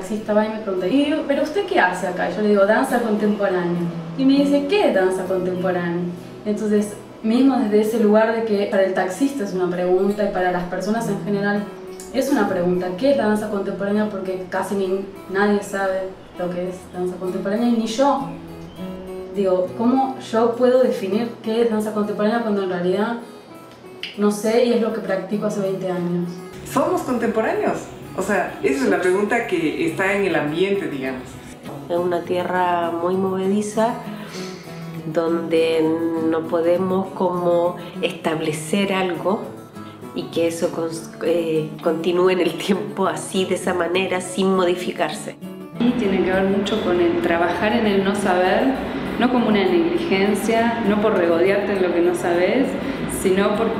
taxista va y me pregunta, ¿pero usted qué hace acá? Y yo le digo, danza contemporánea. Y me dice, ¿qué es danza contemporánea? Entonces, mismo desde ese lugar de que para el taxista es una pregunta y para las personas en general es una pregunta, ¿qué es la danza contemporánea? Porque casi nadie sabe lo que es danza contemporánea y ni yo. Digo, ¿cómo yo puedo definir qué es danza contemporánea cuando en realidad no sé y es lo que practico hace 20 años? ¿Somos contemporáneos? O sea, esa es la pregunta que está en el ambiente, digamos. Es una tierra muy movediza donde no podemos como establecer algo y que eso continúe en el tiempo así, de esa manera, sin modificarse. Y tiene que ver mucho con el trabajar en el no saber, no como una negligencia, no por regodearte en lo que no sabes, sino por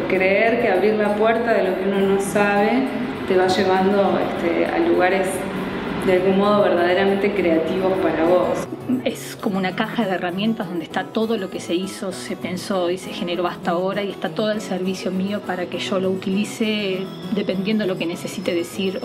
creer que abrir la puerta de lo que uno no sabe te va llevando a lugares de algún modo verdaderamente creativos para vos. Es como una caja de herramientas donde está todo lo que se hizo, se pensó y se generó hasta ahora y está todo al servicio mío para que yo lo utilice dependiendo de lo que necesite decir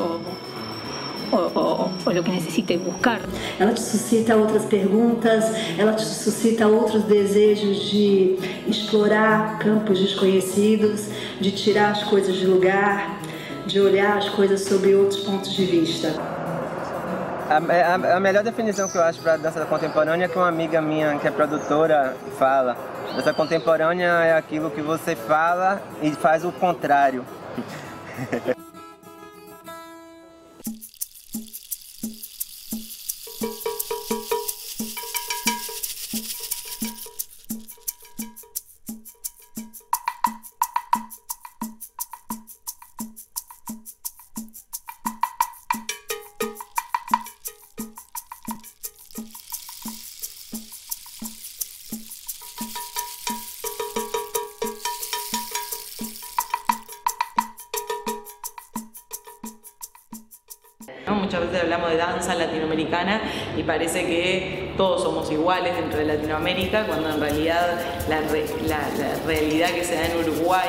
o lo que necesite buscar. Ela te suscita outras perguntas, ela te suscita outros desejos de explorar campos desconhecidos, de tirar as coisas de lugar, de olhar as coisas sob outros pontos de vista. A melhor definição que eu acho para dança contemporânea é que uma amiga minha que é produtora fala. Dança contemporânea é aquilo que você fala e faz o contrário. Muchas veces hablamos de danza latinoamericana y parece que todos somos iguales dentro de Latinoamérica, cuando en realidad la realidad que se da en Uruguay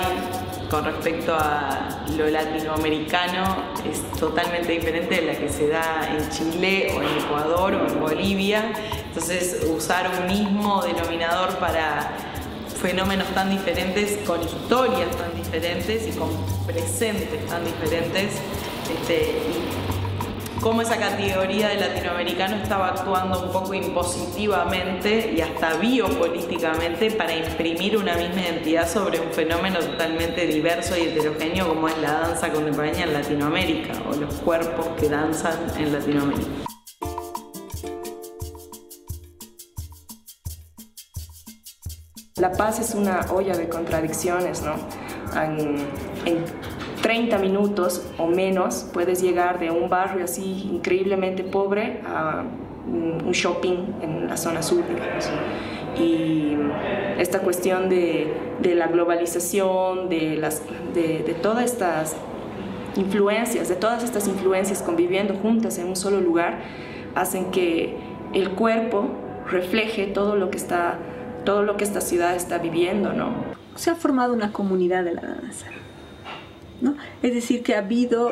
con respecto a lo latinoamericano es totalmente diferente de la que se da en Chile o en Ecuador o en Bolivia. Entonces, usar un mismo denominador para fenómenos tan diferentes, con historias tan diferentes y con presentes tan diferentes, cómo esa categoría de latinoamericano estaba actuando un poco impositivamente y hasta biopolíticamente para imprimir una misma identidad sobre un fenómeno totalmente diverso y heterogéneo como es la danza contemporánea en Latinoamérica o los cuerpos que danzan en Latinoamérica. La paz es una olla de contradicciones, ¿no? En 30 minutos o menos puedes llegar de un barrio así increíblemente pobre a un shopping en la zona sur, digamos. Y esta cuestión de la globalización, de todas estas influencias conviviendo juntas en un solo lugar, hacen que el cuerpo refleje todo lo que esta ciudad está viviendo, ¿no? Se ha formado una comunidad de la danza, ¿no? Es decir, que ha habido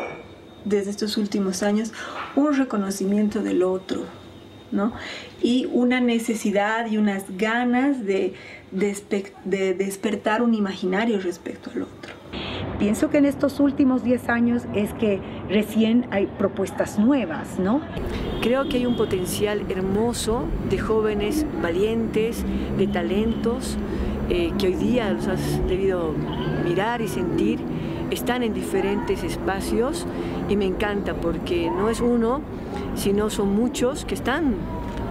desde estos últimos años un reconocimiento del otro, ¿no? Y una necesidad y unas ganas de despertar un imaginario respecto al otro. Pienso que en estos últimos 10 años es que recién hay propuestas nuevas, ¿no? Creo que hay un potencial hermoso de jóvenes valientes, de talentos, que hoy día los has debido mirar y sentir. Están en diferentes espacios y me encanta porque no es uno, sino son muchos que están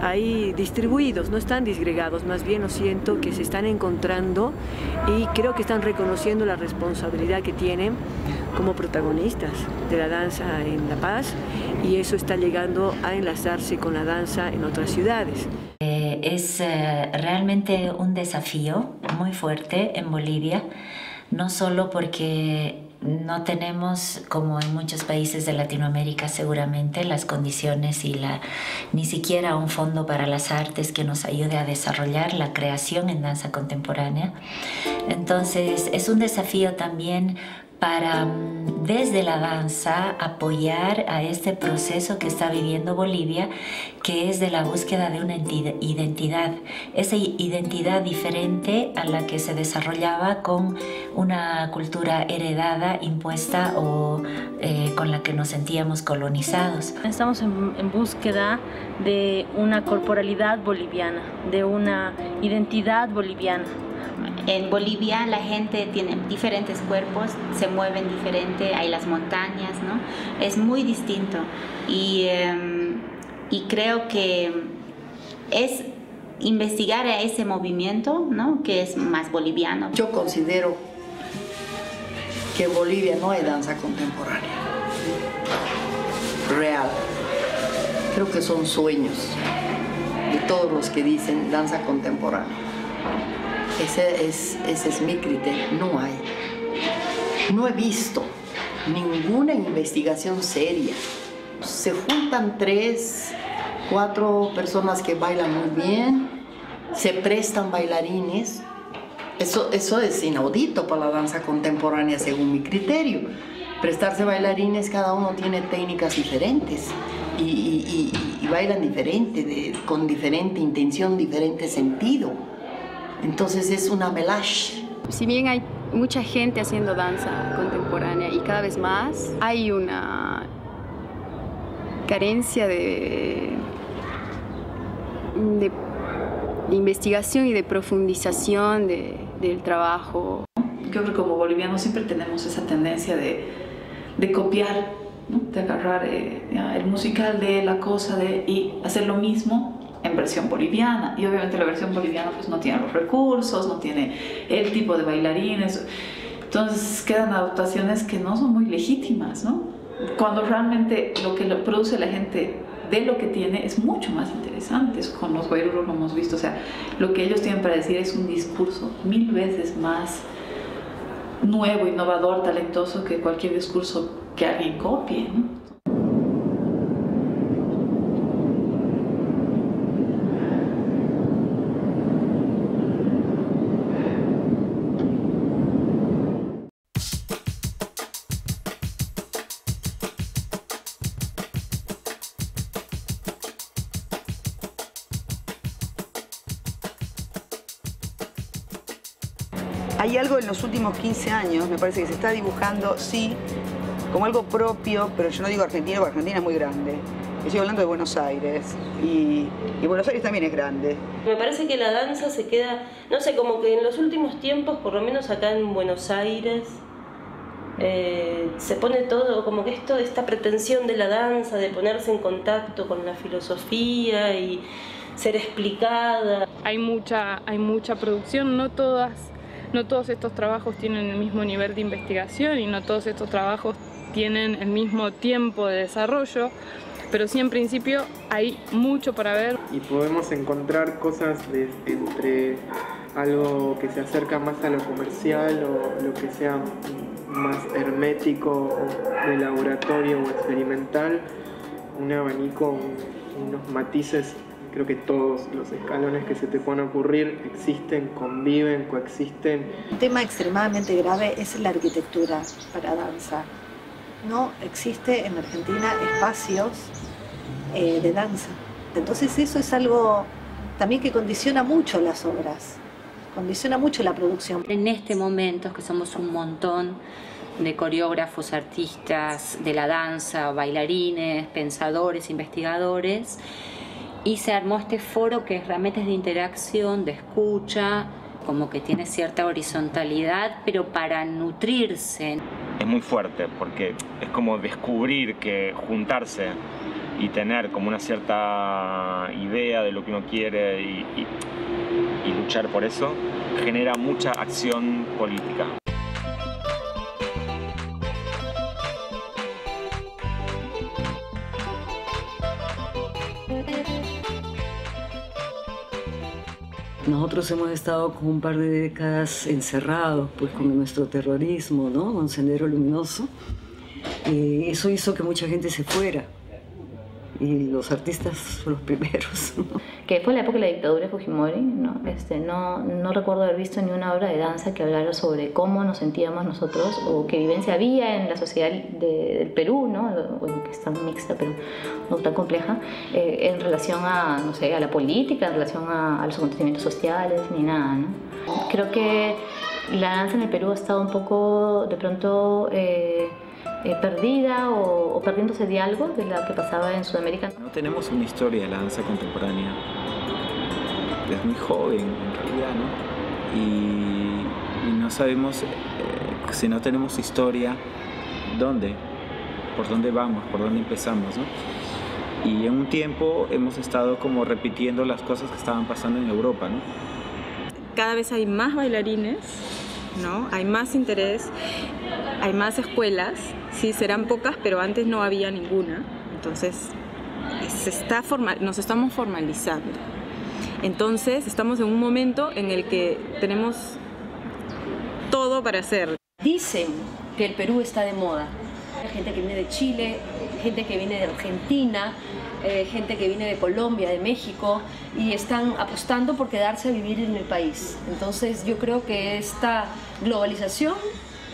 ahí distribuidos, no están disgregados, más bien lo siento que se están encontrando y creo que están reconociendo la responsabilidad que tienen como protagonistas de la danza en La Paz y eso está llegando a enlazarse con la danza en otras ciudades. Es realmente un desafío muy fuerte en Bolivia, no solo porque no tenemos, como en muchos países de Latinoamérica seguramente, las condiciones y ni siquiera un fondo para las artes que nos ayude a desarrollar la creación en danza contemporánea. Entonces es un desafío también para desde la danza apoyar a este proceso que está viviendo Bolivia, que es de la búsqueda de una identidad, esa identidad diferente a la que se desarrollaba con una cultura heredada, impuesta o con la que nos sentíamos colonizados. Estamos en búsqueda de una corporalidad boliviana, de una identidad boliviana. En Bolivia la gente tiene diferentes cuerpos, se mueven diferente, hay las montañas, ¿no? Es muy distinto y creo que es investigar a ese movimiento, ¿no? Que es más boliviano. Yo considero que Bolivia no hay danza contemporánea real. Creo que son sueños de todos los que dicen danza contemporánea. Ese es mi criterio, no hay. No he visto ninguna investigación seria. Se juntan 3, 4 personas que bailan muy bien, se prestan bailarines. Eso es inaudito para la danza contemporánea según mi criterio. Prestarse bailarines, cada uno tiene técnicas diferentes y bailan diferente, con diferente intención, diferente sentido. Entonces es una melange. Si bien hay mucha gente haciendo danza contemporánea y cada vez más, hay una carencia de investigación y de profundización del trabajo. Yo creo que como bolivianos siempre tenemos esa tendencia de copiar, ¿no? De agarrar el musical de la cosa y hacer lo mismo en versión boliviana, y obviamente la versión boliviana pues no tiene los recursos, no tiene el tipo de bailarines, entonces quedan adaptaciones que no son muy legítimas, ¿no? Cuando realmente lo que produce la gente de lo que tiene es mucho más interesante. Con los guairuros lo hemos visto, o sea, lo que ellos tienen para decir es un discurso 1000 veces más nuevo, innovador, talentoso que cualquier discurso que alguien copie, ¿no? Hay algo en los últimos 15 años, me parece que se está dibujando, sí, como algo propio, pero yo no digo Argentina, porque Argentina es muy grande. Estoy hablando de Buenos Aires, y Buenos Aires también es grande. Me parece que la danza se queda, no sé, como que en los últimos tiempos, por lo menos acá en Buenos Aires, se pone todo, como que esta pretensión de la danza, de ponerse en contacto con la filosofía y ser explicada. Hay mucha producción, no todos estos trabajos tienen el mismo nivel de investigación y no todos estos trabajos tienen el mismo tiempo de desarrollo, pero sí en principio hay mucho para ver. Y podemos encontrar cosas entre algo que se acerca más a lo comercial o lo que sea más hermético o de laboratorio o experimental, un abanico, unos matices. Creo que todos los escalones que se te puedan ocurrir existen, conviven, coexisten. Un tema extremadamente grave es la arquitectura para danza. No existe en Argentina espacios de danza. Entonces eso es algo también que condiciona mucho las obras, condiciona mucho la producción. En este momento, que somos un montón de coreógrafos, artistas de la danza, bailarines, pensadores, investigadores, y se armó este foro que realmente es de interacción, de escucha, como que tiene cierta horizontalidad, pero para nutrirse. Es muy fuerte porque es como descubrir que juntarse y tener como una cierta idea de lo que uno quiere y luchar por eso genera mucha acción política. Nosotros hemos estado como un par de décadas encerrados pues, con nuestro terrorismo, ¿no? Con Sendero Luminoso. Eso hizo que mucha gente se fuera. y los artistas son los primeros, ¿no? Que fue la época de la dictadura de Fujimori, ¿no? No recuerdo haber visto ni una obra de danza que hablara sobre cómo nos sentíamos nosotros o qué vivencia había en la sociedad del Perú, ¿no? Bueno, que es tan mixta pero no tan compleja, en relación a, no sé, a la política, en relación a los acontecimientos sociales, ni nada, ¿no? Creo que la danza en el Perú ha estado un poco, de pronto, perdida o perdiéndose de algo de lo que pasaba en Sudamérica. No tenemos una historia de la danza contemporánea. Es muy joven, en realidad, ¿no? Y no sabemos, si no tenemos historia, ¿dónde? ¿Por dónde vamos? ¿Por dónde empezamos? ¿No? Y en un tiempo hemos estado como repitiendo las cosas que estaban pasando en Europa, ¿no? Cada vez hay más bailarines, ¿no? Hay más interés, hay más escuelas, sí, serán pocas, pero antes no había ninguna. Entonces, nos estamos formalizando. Entonces, estamos en un momento en el que tenemos todo para hacer. Dicen que el Perú está de moda. Hay gente que viene de Chile, gente que viene de Argentina, gente que viene de Colombia, de México, y están apostando por quedarse a vivir en el país. Entonces yo creo que esta globalización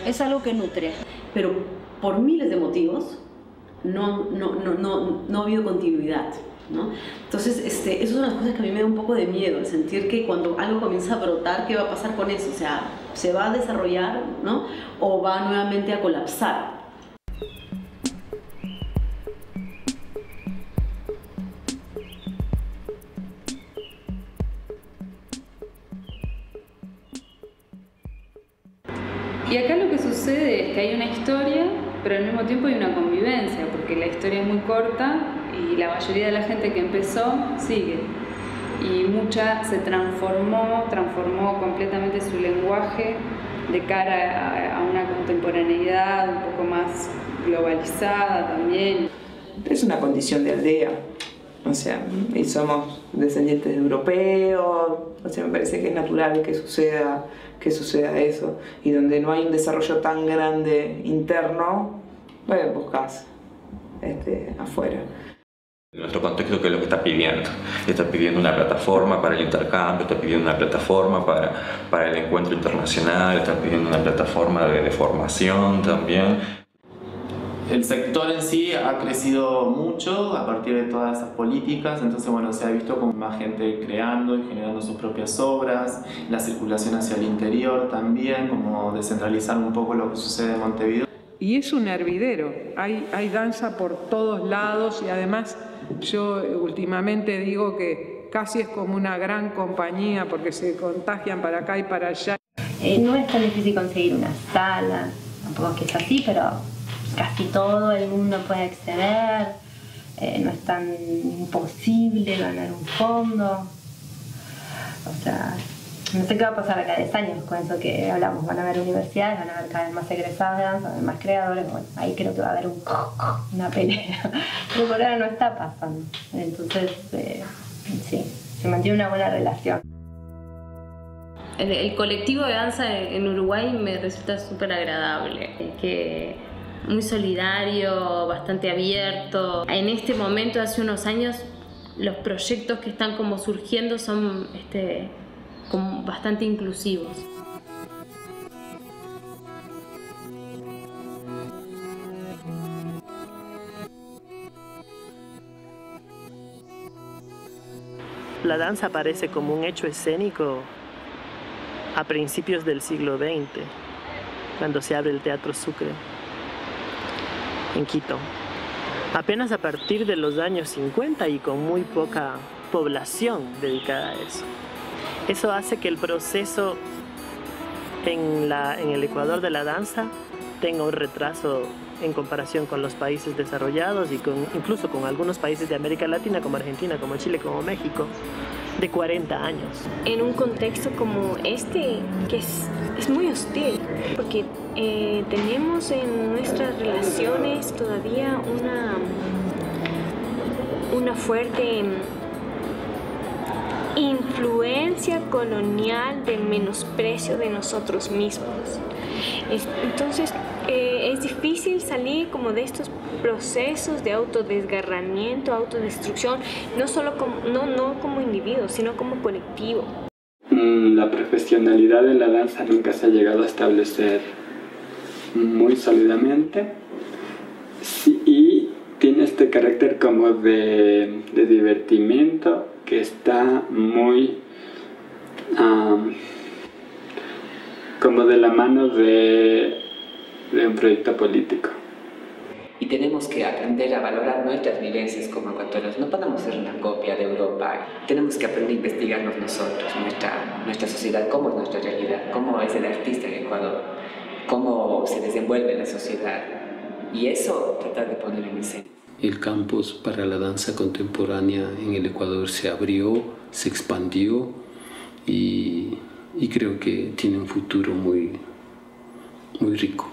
es algo que nutre. Pero por miles de motivos no ha habido continuidad, ¿no? Entonces esas son las cosas que a mí me da un poco de miedo, el sentir que cuando algo comienza a brotar, ¿qué va a pasar con eso? O sea, ¿se va a desarrollar, ¿no? ¿O va nuevamente a colapsar? Y acá lo que sucede es que hay una historia, pero al mismo tiempo hay una convivencia, porque la historia es muy corta y la mayoría de la gente que empezó sigue. Y mucha se transformó completamente su lenguaje de cara a una contemporaneidad un poco más globalizada también. Es una condición de aldea, o sea, y somos descendientes de europeos, o sea, me parece que es natural que suceda eso, y donde no hay un desarrollo tan grande interno, pues buscas afuera. En nuestro contexto, ¿qué es lo que está pidiendo? Está pidiendo una plataforma para el intercambio, está pidiendo una plataforma para el encuentro internacional, está pidiendo una plataforma de formación también. El sector en sí ha crecido mucho a partir de todas esas políticas, entonces bueno, se ha visto como más gente creando y generando sus propias obras, la circulación hacia el interior también, como descentralizar un poco lo que sucede en Montevideo. Y es un hervidero, hay danza por todos lados y además yo últimamente digo que casi es como una gran compañía porque se contagian para acá y para allá. No es tan difícil conseguir una sala, tampoco es que es así, pero casi todo el mundo puede acceder, no es tan imposible ganar un fondo. O sea, no sé qué va a pasar acá 10 años con eso que hablamos. Van a haber universidades, van a haber cada vez más egresadas de danza, más creadores. Bueno, ahí creo que va a haber una pelea. Pero por ahora no está pasando. Entonces, sí, se mantiene una buena relación. El colectivo de danza en Uruguay me resulta súper agradable. Que muy solidario, bastante abierto. En este momento, hace unos años, los proyectos que están como surgiendo son como bastante inclusivos. La danza aparece como un hecho escénico a principios del siglo XX, cuando se abre el Teatro Sucre en Quito. Apenas a partir de los años 50 y con muy poca población dedicada a eso. Eso hace que el proceso en el Ecuador de la danza tenga un retraso en comparación con los países desarrollados y incluso con algunos países de América Latina como Argentina, como Chile, como México, de 40 años. En un contexto como este, que es muy hostil, porque tenemos en nuestras relaciones todavía una fuerte influencia colonial del menosprecio de nosotros mismos. Entonces es difícil salir como de estos procesos de autodesgarramiento, autodestrucción, no solo no como individuo, sino como colectivo. La profesionalidad de la danza nunca se ha llegado a establecer muy sólidamente, sí, y tiene este carácter como de divertimento que está muy como de la mano de un proyecto político. Y tenemos que aprender a valorar nuestras vivencias como ecuatorianos. No podemos ser una copia de Europa. Tenemos que aprender a investigarnos nosotros, nuestra sociedad, cómo es nuestra realidad, cómo es el artista en Ecuador, cómo se desenvuelve la sociedad. Y eso tratar de poner en escena. El campus para la danza contemporánea en el Ecuador se abrió, se expandió y creo que tiene un futuro muy rico.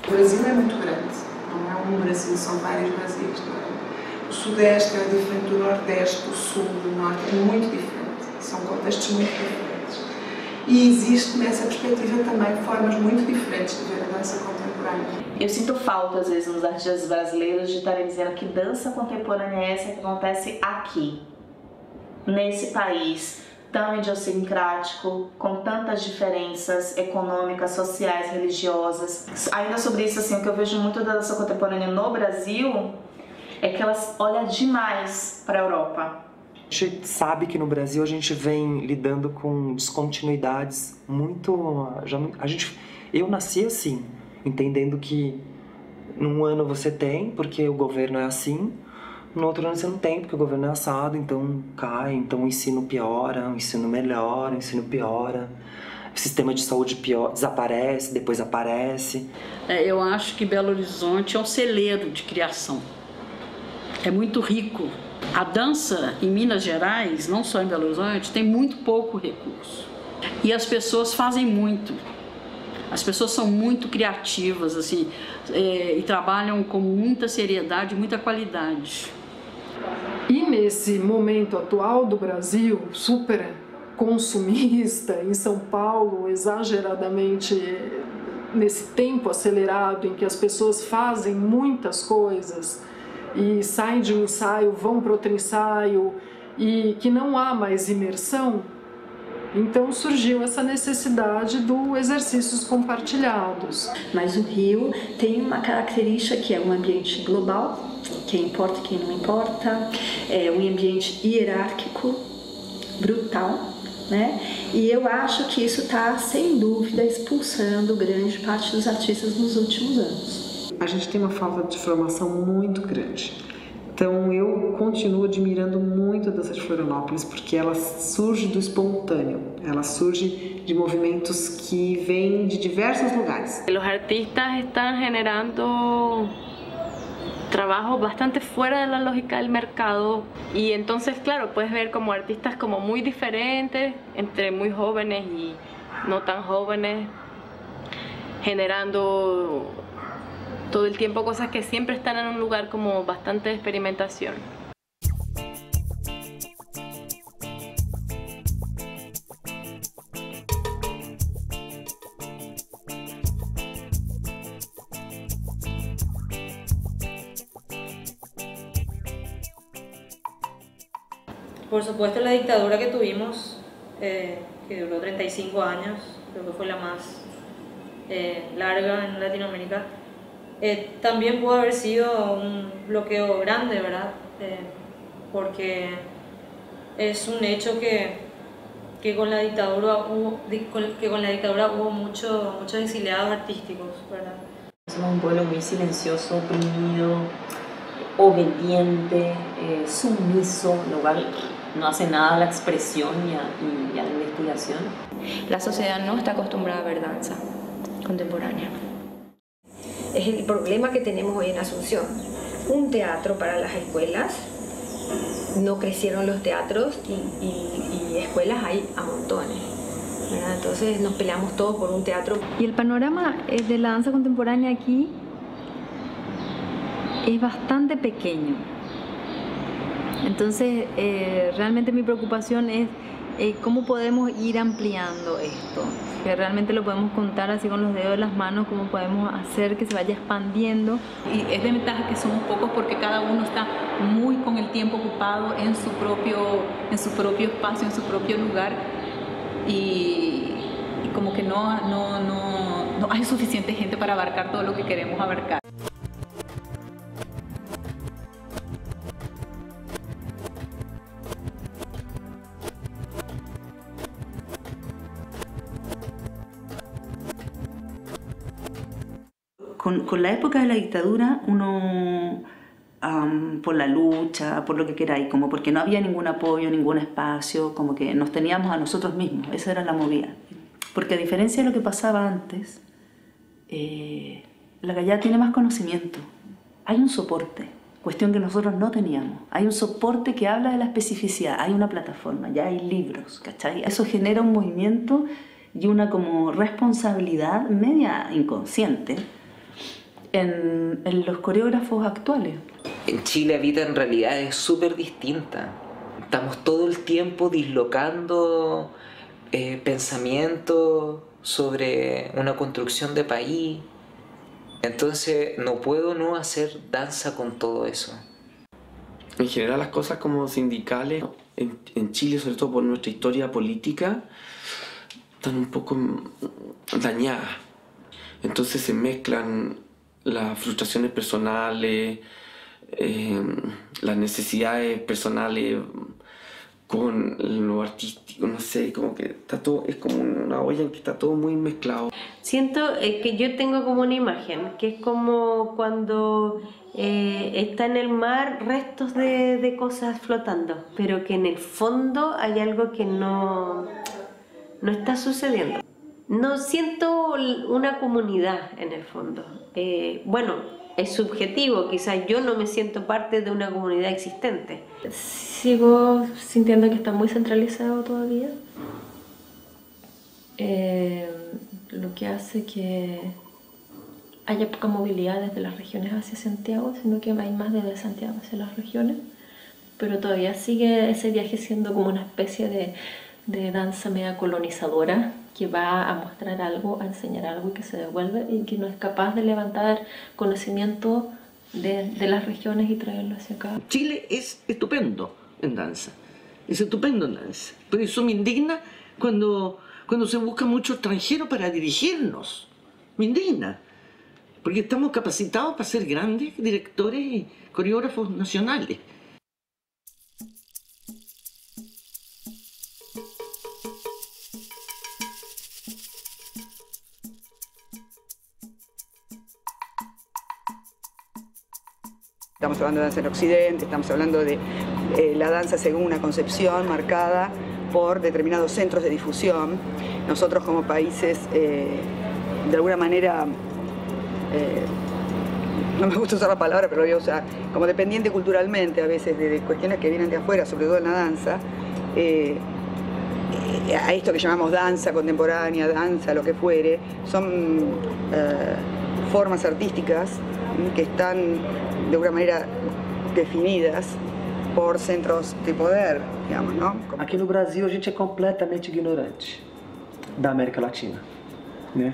O Brasil é muito grande, não é um Brasil, são vários Brasis. Não é? O Sudeste é diferente do Nordeste, do Sul, do Norte, é muito diferente, são contextos muito diferentes. E existe nessa perspectiva também formas muito diferentes de ver a dança contemporânea. Eu sinto falta, às vezes, nos artistas brasileiros de estarem dizendo que dança contemporânea é essa que acontece aqui, nesse país tão idiosincrático, com tantas diferenças econômicas, sociais, religiosas. Ainda sobre isso, assim, o que eu vejo muito da dança contemporânea no Brasil é que elas olham demais para a Europa. A gente sabe que no Brasil a gente vem lidando com descontinuidades muito... Eu nasci assim, entendendo que num ano você tem, porque o governo é assim, no outro ano você não tem, porque o governo é assado, então cai, então o ensino piora, o ensino melhora, o ensino piora, o sistema de saúde desaparece, depois aparece. Eu acho que Belo Horizonte é um celeiro de criação, é muito rico. A dança em Minas Gerais, não só em Belo Horizonte, tem muito pouco recurso. E as pessoas fazem muito. As pessoas são muito criativas, assim, e trabalham com muita seriedade, muita qualidade. E nesse momento atual do Brasil, super consumista, em São Paulo, exageradamente nesse tempo acelerado em que as pessoas fazem muitas coisas e saem de um ensaio, vão para outro ensaio e que não há mais imersão, então surgiu essa necessidade do exercícios compartilhados. Mas o Rio tem uma característica que é um ambiente global, quem importa e quem não importa, é um ambiente hierárquico, brutal, né? E eu acho que isso está, sem dúvida, expulsando grande parte dos artistas nos últimos anos. A gente tem uma falta de formação muito grande. Então eu continuo admirando muito a dança de Florianópolis porque ela surge do espontâneo, ela surge de movimentos que vêm de diversos lugares. Os artistas estão generando trabajo bastante fuera de la lógica del mercado y entonces claro puedes ver como artistas como muy diferentes entre muy jóvenes y no tan jóvenes generando todo el tiempo cosas que siempre están en un lugar como bastante de experimentación. Por supuesto la dictadura que tuvimos, que duró 35 años, creo que fue la más larga en Latinoamérica, también pudo haber sido un bloqueo grande, ¿verdad? Porque es un hecho que con la dictadura hubo muchos exiliados artísticos, ¿verdad? Somos un pueblo muy silencioso, oprimido, obediente, sumiso, lo cual no hace nada a la expresión y a la investigación. La sociedad no está acostumbrada a ver danza contemporánea. Es el problema que tenemos hoy en Asunción. Un teatro para las escuelas, no crecieron los teatros y escuelas hay a montones. ¿verdad? Entonces nos peleamos todos por un teatro. Y el panorama de la danza contemporánea aquí es bastante pequeño. Entonces, realmente mi preocupación es cómo podemos ir ampliando esto. Que realmente lo podemos contar así con los dedos de las manos, cómo podemos hacer que se vaya expandiendo. Y es de ventaja que somos pocos porque cada uno está muy con el tiempo ocupado en su propio espacio, en su propio lugar. Y como que no hay suficiente gente para abarcar todo lo que queremos abarcar. Con la época de la dictadura, uno, por la lucha, por lo que queráis, como porque no había ningún apoyo, ningún espacio, como que nos teníamos a nosotros mismos, esa era la movida. Porque a diferencia de lo que pasaba antes, la Gallá tiene más conocimiento, hay un soporte, cuestión que nosotros no teníamos, hay un soporte que habla de la especificidad, hay una plataforma, ya hay libros, ¿cachai? Eso genera un movimiento y una como responsabilidad media inconsciente en los coreógrafos actuales. En Chile la vida en realidad es súper distinta. Estamos todo el tiempo dislocando pensamientos sobre una construcción de país. Entonces no puedo no hacer danza con todo eso. En general las cosas como sindicales en Chile, sobre todo por nuestra historia política, están un poco dañadas. Entonces se mezclan las frustraciones personales, las necesidades personales con lo artístico, no sé, como que está todo, es como una olla en que está todo muy mezclado. Siento que yo tengo como una imagen, que es como cuando está en el mar restos de cosas flotando, pero que en el fondo hay algo que no está sucediendo. No siento una comunidad en el fondo. Bueno, es subjetivo, quizás yo no me siento parte de una comunidad existente. Sigo sintiendo que está muy centralizado todavía, lo que hace que haya poca movilidad desde las regiones hacia Santiago, sino que hay más desde Santiago hacia las regiones, pero todavía sigue ese viaje siendo como una especie de danza media colonizadora que va a mostrar algo, a enseñar algo y que se devuelve y que no es capaz de levantar conocimiento de las regiones y traerlo hacia acá. Chile es estupendo en danza, es estupendo en danza. Por eso me indigna cuando se busca mucho extranjero para dirigirnos. Me indigna, porque estamos capacitados para ser grandes directores y coreógrafos nacionales. Estamos hablando de danza en Occidente, estamos hablando de la danza según una concepción marcada por determinados centros de difusión. Nosotros como países, de alguna manera, no me gusta usar la palabra, pero lo voy a usar, como dependiente culturalmente a veces de cuestiones que vienen de afuera, sobre todo en la danza, a esto que llamamos danza contemporánea, danza, lo que fuere, son formas artísticas que están de alguna manera definidas por centros de poder, digamos, ¿no? Aqui no Brasil a gente é completamente ignorante da América Latina, né?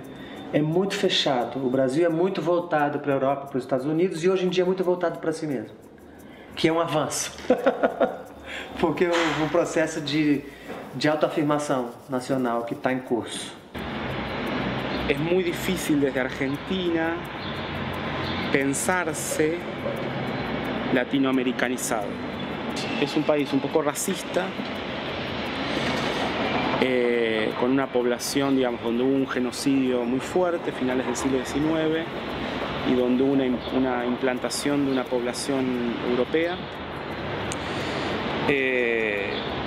É muito fechado. O Brasil é muito voltado para a Europa, para os Estados Unidos e hoje em dia é muito voltado para si mesmo, que é um avanço, porque o processo de autoafirmação nacional que está em curso. Es muy difícil desde Argentina pensarse latinoamericanizado. Es un país un poco racista, con una población, digamos, donde hubo un genocidio muy fuerte, finales del siglo XIX, y donde hubo una implantación de una población europea,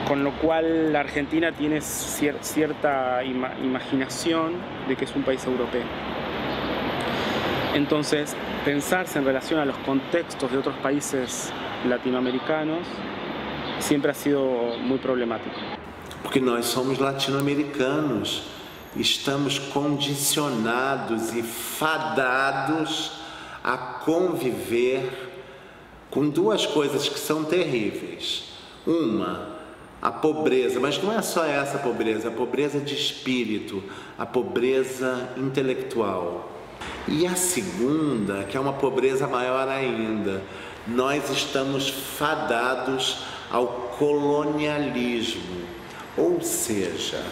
con lo cual la Argentina tiene cierta imaginación de que es un país europeo. Entonces, pensarse en relación a los contextos de otros países latinoamericanos siempre ha sido muy problemático. porque nós somos latino-americanos, estamos condicionados e fadados a conviver com duas coisas que são terríveis. Uma, a pobreza, mas não é só essa pobreza, a pobreza de espírito, a pobreza intelectual. E a segunda, que é uma pobreza maior ainda, nós estamos fadados ao colonialismo, ou seja,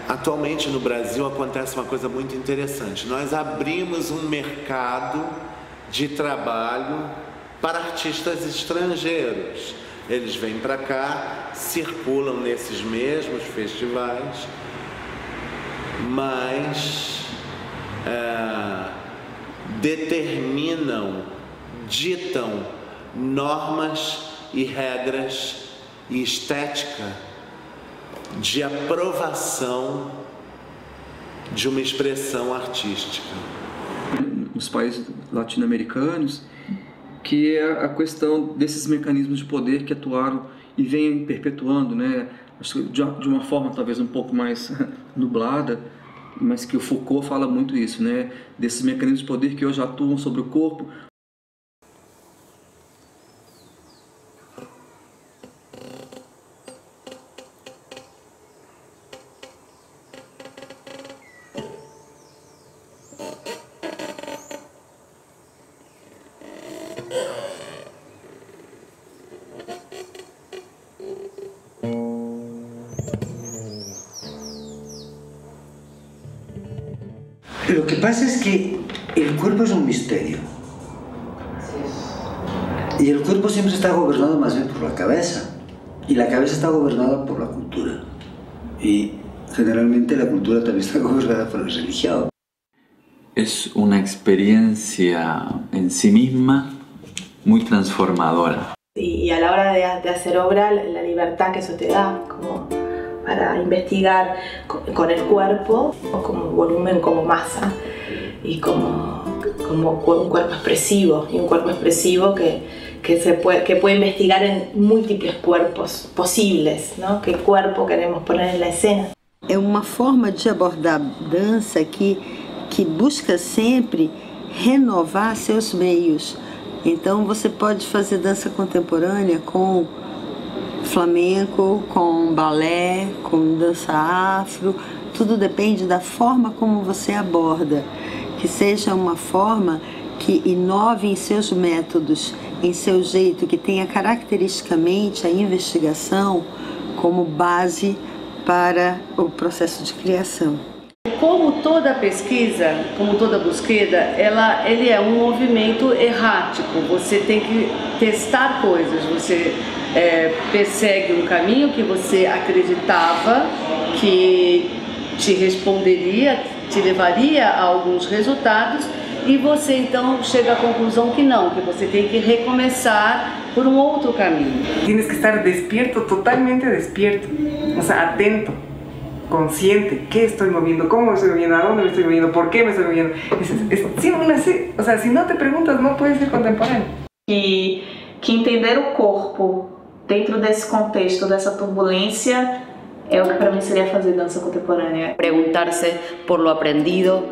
atualmente no Brasil acontece uma coisa muito interessante. Nós abrimos um mercado de trabalho para artistas estrangeiros. Eles vêm para cá, circulam nesses mesmos festivais, mas ditam normas e regras e estética de aprovação de uma expressão artística. Nos países latino-americanos, que é a questão desses mecanismos de poder que atuaram e vêm perpetuando, né? De uma forma talvez um pouco mais nublada, mas que o Foucault fala muito isso, né? Desses mecanismos de poder que hoje atuam sobre o corpo. Lo que pasa es que el cuerpo es un misterio. Y el cuerpo siempre está gobernado más bien por la cabeza. Y la cabeza está gobernada por la cultura. Y generalmente la cultura también está gobernada por la religión. Es una experiencia en sí misma muy transformadora. Y a la hora de hacer obra, la libertad que eso te da, como para investigar con el cuerpo, como volumen, como masa, y como un cuerpo expresivo, y un cuerpo expresivo que puede investigar en múltiples cuerpos posibles, ¿no? ¿Qué cuerpo queremos poner en la escena? É uma forma de abordar dança que busca sempre renovar seus meios. Então você pode fazer dança contemporânea com flamenco, com balé, com dança afro, tudo depende da forma como você aborda, que seja uma forma que inove em seus métodos, em seu jeito, que tenha caracteristicamente a investigação como base para o processo de criação. Como toda pesquisa, como toda busqueda, ele é um movimento errático. Você tem que testar coisas, você persegue um caminho que você acreditava que te responderia, te levaria a alguns resultados, e você então chega à conclusão que não, que você tem que recomeçar por um outro caminho. Tienes que estar despierto, totalmente despierto, o sea, atento, consciente, qué estoy moviendo, cómo me estoy moviendo, a dónde me estoy moviendo, por qué me estoy moviendo. O sea, si no te preguntas, no puedes ser contemporâneo. Que entender o corpo dentro desse contexto, dessa turbulência, é o que para mim seria fazer dança contemporânea. Preguntarse por lo aprendido,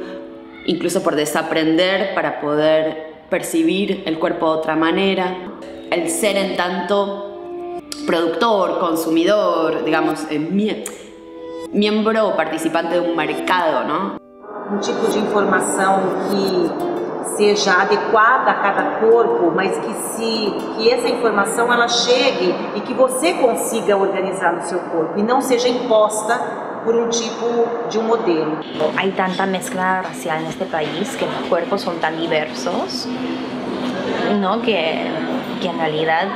incluso por desaprender para poder percibir el cuerpo de otra manera. El ser en tanto productor, consumidor, digamos, miembro o participante de um mercado, não? Um tipo de informação que seja adequada a cada corpo, mas que essa informação ela chegue e que você consiga organizar no seu corpo e não seja imposta por un tipo de un modelo. Hay tanta mezcla racial en este país, que los cuerpos son tan diversos, ¿no? que en realidad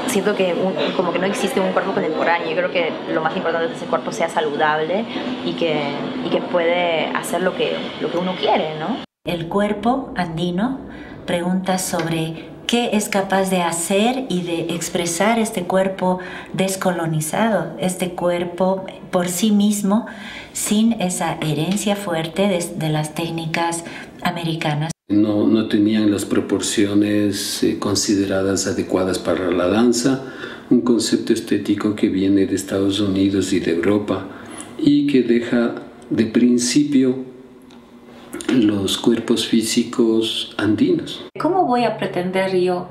siento que como que no existe un cuerpo contemporáneo. Yo creo que lo más importante es que ese cuerpo sea saludable y que puede hacer lo que uno quiere, ¿no? El cuerpo andino pregunta sobre qué es capaz de hacer y de expresar este cuerpo descolonizado, este cuerpo por sí mismo, sin esa herencia fuerte de las técnicas americanas. No tenían las proporciones consideradas adecuadas para la danza, un concepto estético que viene de Estados Unidos y de Europa y que deja de principio los cuerpos físicos andinos. ¿Cómo voy a pretender yo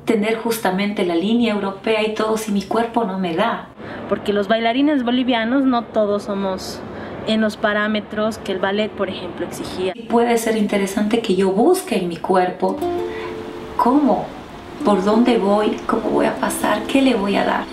tener justamente la línea europea y todo si mi cuerpo no me da? Porque los bailarines bolivianos no todos somos en los parámetros que el ballet, por ejemplo, exigía. Puede ser interesante que yo busque en mi cuerpo cómo, por dónde voy, cómo voy a pasar, qué le voy a dar.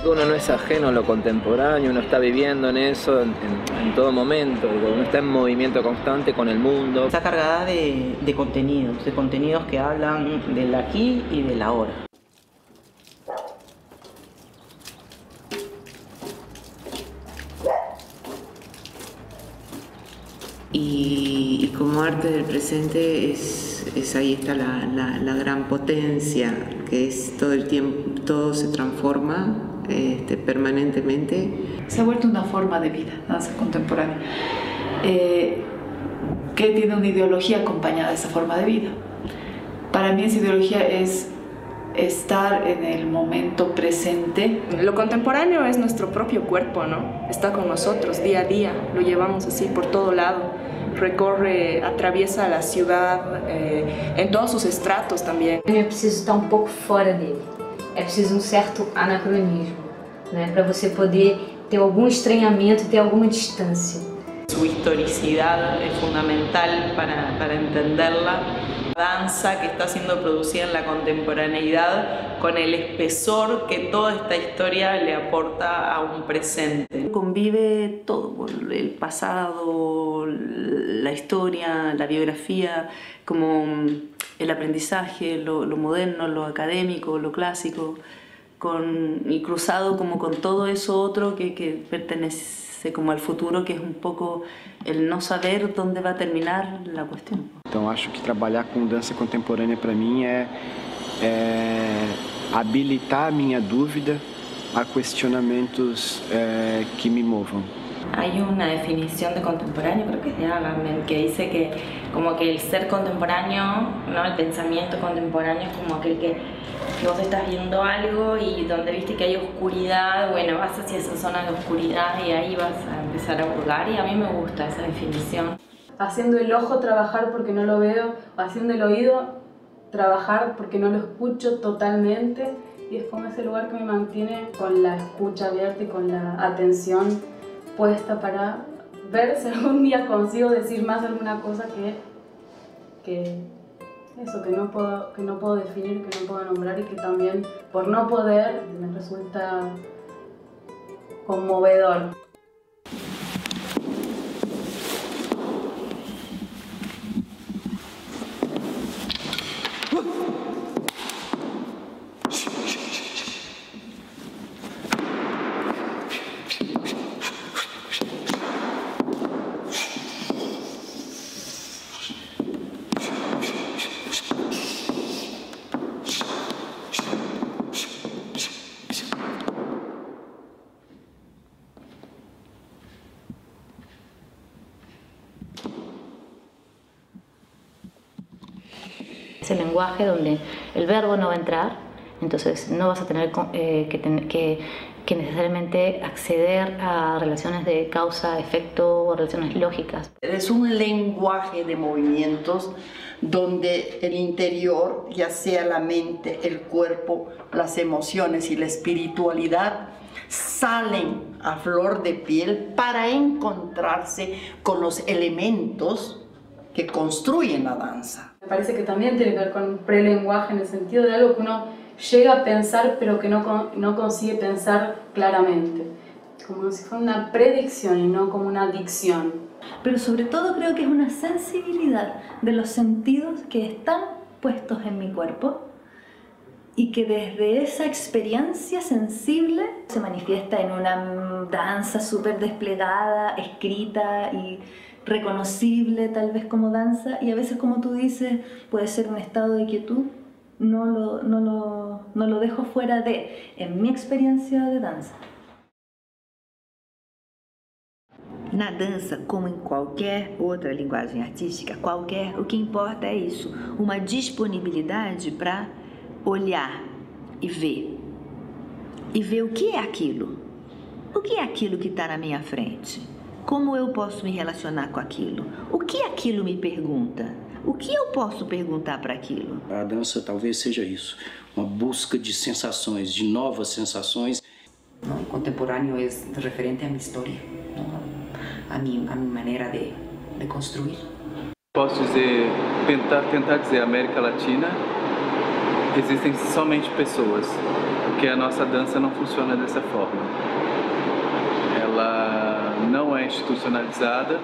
Uno no es ajeno a lo contemporáneo, uno está viviendo en eso en todo momento, uno está en movimiento constante con el mundo. Está cargada de contenidos que hablan del aquí y del ahora. Y como arte del presente es ahí está la gran potencia, que es todo el tiempo, todo se transforma permanentemente. Se ha vuelto una forma de vida, danza contemporánea, que tiene una ideología acompañada de esa forma de vida. Para mí esa ideología es estar en el momento presente. Lo contemporáneo es nuestro propio cuerpo, ¿no? Está con nosotros día a día, lo llevamos así por todo lado. Recorre, atraviesa la ciudad en todos sus estratos também. É preciso estar pouco fora dele. É preciso certo anacronismo, né, para você poder ter algum estranhamento e ter alguma distância. Su historicidad es fundamental para entenderla. Danza que está siendo producida en la contemporaneidad con el espesor que toda esta historia le aporta a un presente. Convive todo, el pasado, la historia, la biografía, como el aprendizaje, lo moderno, lo académico, lo clásico, y cruzado como con todo eso otro que pertenece como al futuro, que es un poco el no saber dónde va a terminar la cuestión. Então acho que trabalhar com dança contemporânea para mim é habilitar a minha dúvida a cuestionamientos que me movan. Hay una definición de contemporáneo, creo que es de Agamben, que dice que como que el ser contemporáneo, ¿no? El pensamiento contemporáneo es como aquel que vos estás viendo algo y donde viste que hay oscuridad, bueno, vas hacia esa zona de oscuridad y ahí vas a empezar a hurgar, y a mí me gusta esa definición. Haciendo el ojo trabajar porque no lo veo, o haciendo el oído trabajar porque no lo escucho totalmente, y es como ese lugar que me mantiene con la escucha abierta y con la atención puesta para ver si algún día consigo decir más alguna cosa que no puedo definir, que no puedo nombrar, y que también por no poder me resulta conmovedor. Es el lenguaje donde el verbo no va a entrar, entonces no vas a tener que necesariamente acceder a relaciones de causa-efecto o relaciones lógicas. Es un lenguaje de movimientos donde el interior, ya sea la mente, el cuerpo, las emociones y la espiritualidad, salen a flor de piel para encontrarse con los elementos que construyen la danza. Me parece que también tiene que ver con un prelenguaje, en el sentido de algo que uno llega a pensar pero que no consigue pensar claramente, como si fuera una predicción y no como una dicción. Pero sobre todo creo que es una sensibilidad de los sentidos que están puestos en mi cuerpo y que desde esa experiencia sensible se manifiesta en una danza súper desplegada, escrita y reconocible tal vez como danza, y a veces, como tú dices, puede ser un estado de quietud. No lo dejo fuera en mi experiencia de danza. Na dança, como em qualquer outra linguagem artística, o que importa é isso, uma disponibilidade para olhar e ver o que é aquilo. O que é aquilo que está na minha frente? Como eu posso me relacionar com aquilo? O que aquilo me pergunta? O que eu posso perguntar para aquilo? A dança talvez seja isso, uma busca de sensações, de novas sensações. O contemporâneo é referente à minha história, a minha maneira de construir. Posso dizer, tentar dizer América Latina, existem somente pessoas, porque a nossa dança não funciona dessa forma. Ela não é institucionalizada.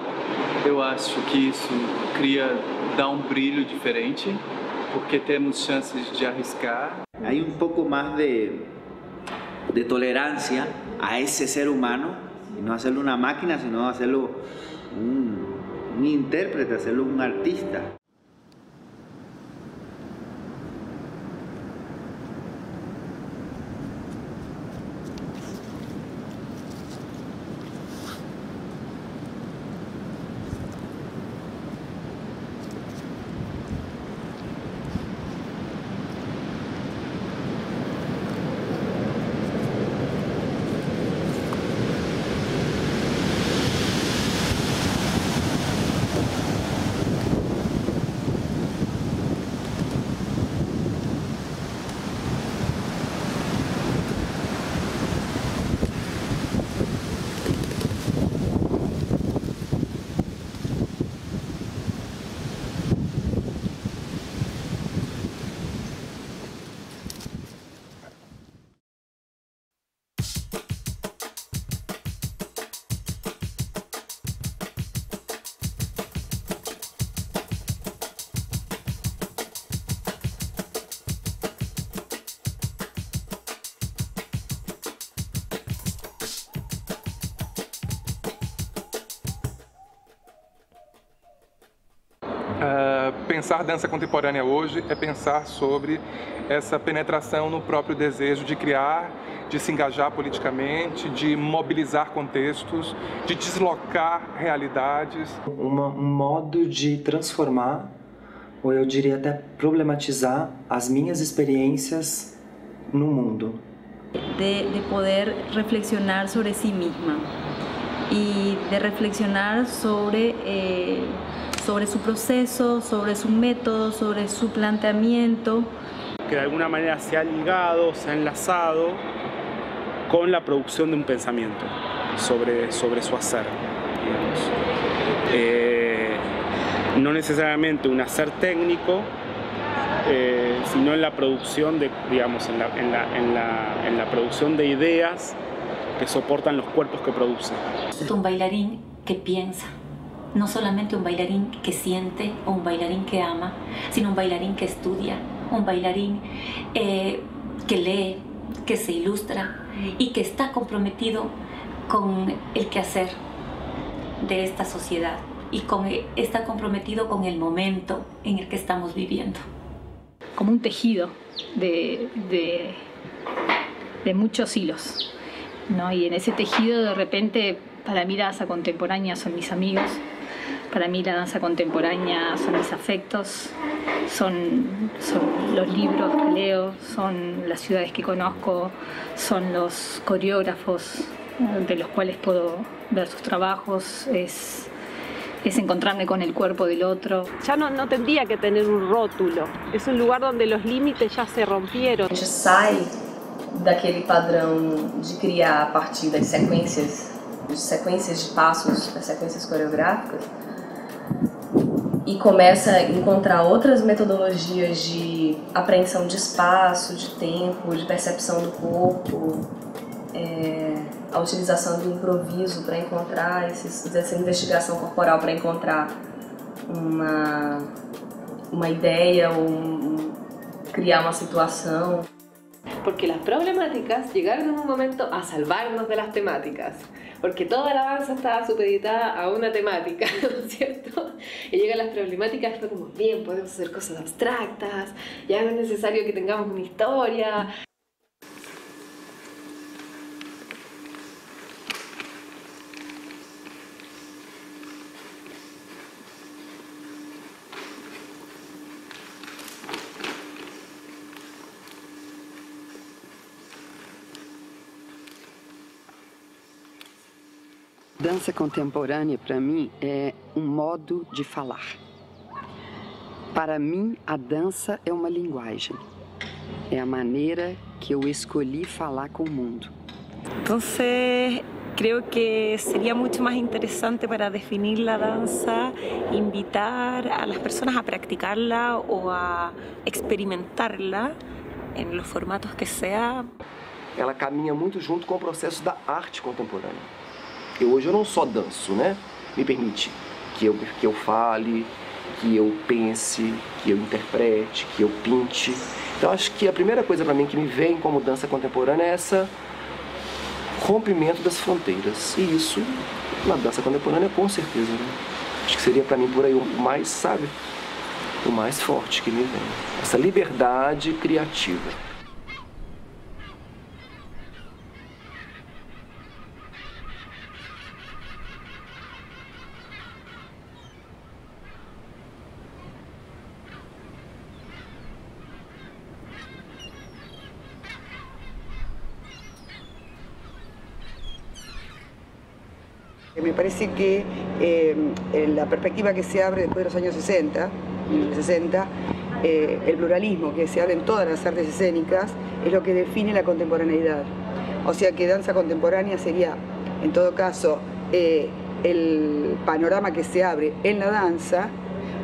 Eu acho que isso dá um brilho diferente, porque temos chances de arriscar. Há pouco mais de tolerancia a ese ser humano, y no hacerlo una máquina, sino hacerlo un intérprete, hacerlo un artista. Pensar dança contemporânea hoje é pensar sobre essa penetração no próprio desejo de criar, de se engajar politicamente, de mobilizar contextos, de deslocar realidades. Um modo de transformar, ou eu diria até problematizar, as minhas experiências no mundo. De poder reflexionar sobre si misma y de reflexionar sobre su proceso, sobre su método, sobre su planteamiento. Que de alguna manera se ha ligado, se ha enlazado con la producción de un pensamiento sobre su hacer, digamos. No necesariamente un hacer técnico, sino en la producción de, digamos, en la producción de ideas que soportan los cuerpos que producen. Un bailarín que piensa. No solamente un bailarín que siente o un bailarín que ama, sino un bailarín que estudia, un bailarín que lee, que se ilustra y que está comprometido con el quehacer de esta sociedad y está comprometido con el momento en el que estamos viviendo. Como un tejido de muchos hilos, ¿no? Y en ese tejido de repente, para mí la danza contemporánea son mis amigos, para mí la danza contemporánea son mis afectos, son los libros que leo, son las ciudades que conozco, son los coreógrafos de los cuales puedo ver sus trabajos, es encontrarme con el cuerpo del otro. Ya no tendría que tener un rótulo, es un lugar donde los límites ya se rompieron. A gente sai daquele padrão de criar a partir das sequências de passos, das sequências coreográficas, e começa a encontrar outras metodologias de apreensão de espaço, de tempo, de percepção do corpo, a utilização do improviso para encontrar essa investigação corporal para encontrar uma ideia ou criar uma situação. porque las problemáticas llegaron en un momento a salvarnos de las temáticas, porque toda la danza estaba supeditada a una temática, ¿no es cierto? Y llegan las problemáticas y fue como, bien, podemos hacer cosas abstractas, ya no es necesario que tengamos una historia. Dança contemporânea, para mim, é um modo de falar. Para mim, a dança é uma linguagem. É a maneira que eu escolhi falar com o mundo. Entonces, creo que sería mucho más interesante para definir la danza, invitar a las personas a practicarla o a experimentarla en los formatos que sea. Ela caminha muito junto com o processo da arte contemporânea. Hoje eu não só danço, né? Me permite que eu fale, que eu pense, que eu interprete, que eu pinte. Então acho que a primeira coisa para mim que me vem como dança contemporânea é esse rompimento das fronteiras. E isso, na dança contemporânea, com certeza, né? Acho que seria para mim por aí o mais, sabe? O mais forte que me vem. Essa liberdade criativa. Me parece que la perspectiva que se abre después de los años 60, el pluralismo que se abre en todas las artes escénicas es lo que define la contemporaneidad. O sea que danza contemporánea sería, en todo caso, el panorama que se abre en la danza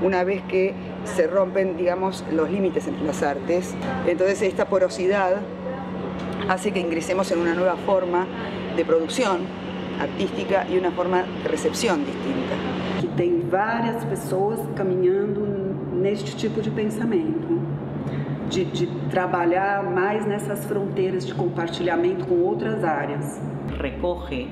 una vez que se rompen, digamos, los límites entre las artes. Entonces esta porosidad hace que ingresemos en una nueva forma de producción artística e uma forma de recepção distinta. Que tem várias pessoas caminhando neste tipo de pensamento, de trabalhar mais nessas fronteiras de compartilhamento com outras áreas. Recoge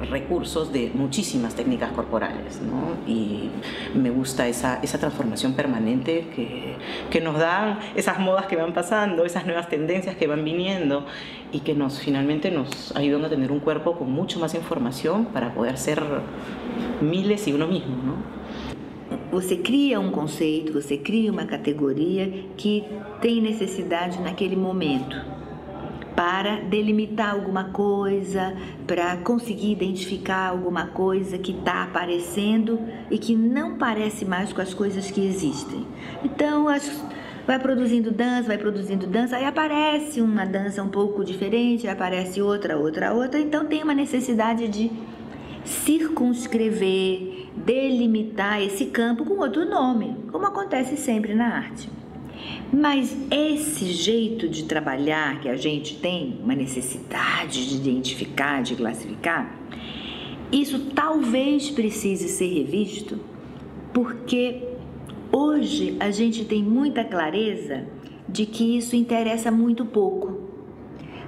recursos de muchísimas técnicas corporales, ¿no? Y me gusta esa transformación permanente que nos dan esas modas que van pasando, esas nuevas tendencias que van viniendo y que finalmente nos ayudan a tener un cuerpo con mucho más información para poder ser miles y uno mismo, ¿no? Você cria um conceito, você cria uma categoria que tem necessidade naquele momento para delimitar alguma coisa, para conseguir identificar alguma coisa que está aparecendo e que não parece mais com as coisas que existem. Então, vai produzindo dança, aí aparece uma dança um pouco diferente, aparece outra, então tem uma necessidade de circunscrever, delimitar esse campo com outro nome, como acontece sempre na arte. Mas esse jeito de trabalhar que a gente tem, uma necessidade de identificar, de classificar, isso talvez precise ser revisto, porque hoje a gente tem muita clareza de que isso interessa muito pouco.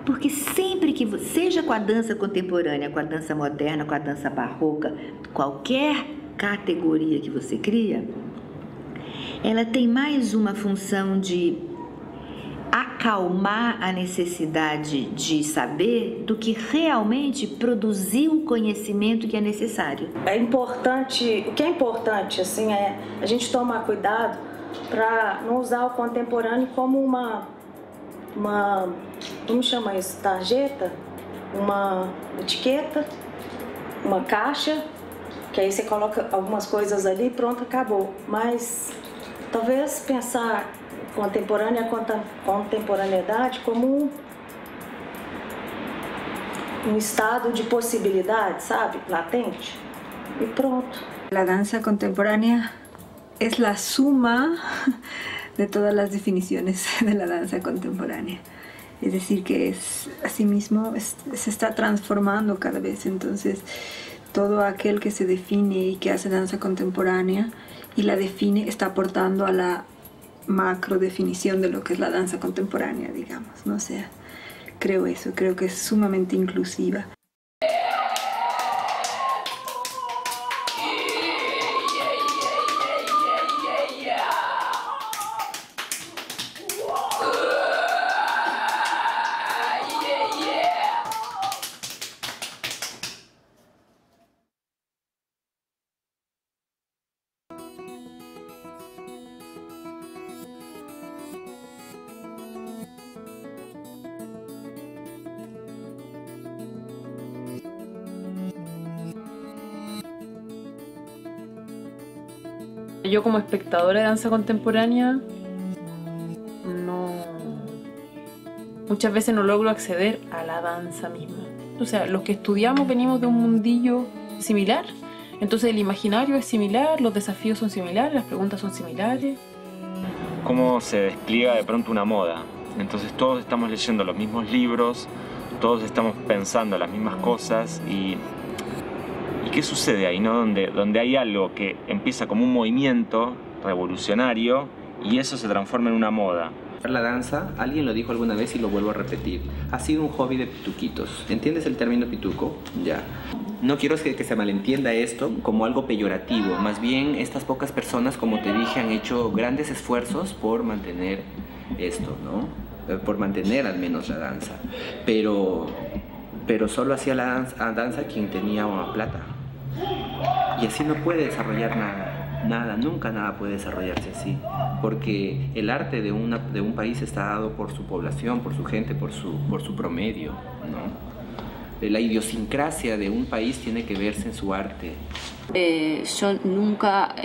Porque sempre que, seja com a dança contemporânea, com a dança moderna, com a dança barroca, qualquer categoria que você cria, ela tem mais uma função de acalmar a necessidade de saber do que realmente produzir o conhecimento que é necessário. É importante, o que é importante assim é a gente tomar cuidado para não usar o contemporâneo como uma como chama isso, tarjeta, uma etiqueta, uma caixa, que aí você coloca algumas coisas ali e pronto, acabou. Mas talvez pensar contemporaneidade como um estado de possibilidade, sabe? Latente. Y pronto. La danza contemporánea es la suma de todas las definiciones de la danza contemporánea. Es decir, que es asimismo se está transformando cada vez. Entonces, todo aquel que se define y que hace danza contemporánea y la define está aportando a la macro definición de lo que es la danza contemporánea, digamos, ¿no? O sea, creo eso, creo que es sumamente inclusiva. Yo como espectadora de danza contemporánea muchas veces no logro acceder a la danza misma. O sea, los que estudiamos venimos de un mundillo similar, entonces el imaginario es similar, los desafíos son similares, las preguntas son similares. Cómo se despliega de pronto una moda. Entonces todos estamos leyendo los mismos libros, todos estamos pensando las mismas cosas y ¿qué sucede ahí, no? Donde hay algo que empieza como un movimiento revolucionario y eso se transforma en una moda. La danza, alguien lo dijo alguna vez y lo vuelvo a repetir, ha sido un hobby de pituquitos. ¿Entiendes el término pituco? Ya. No quiero que se malentienda esto como algo peyorativo. Más bien, estas pocas personas, como te dije, han hecho grandes esfuerzos por mantener esto, ¿no? Por mantener al menos la danza. Pero solo hacía la danza quien tenía plata. Y así no puede desarrollar nada, nunca nada puede desarrollarse así, porque el arte de un país está dado por su población, por su gente, por su promedio, ¿no? La idiosincrasia de un país tiene que verse en su arte. Yo nunca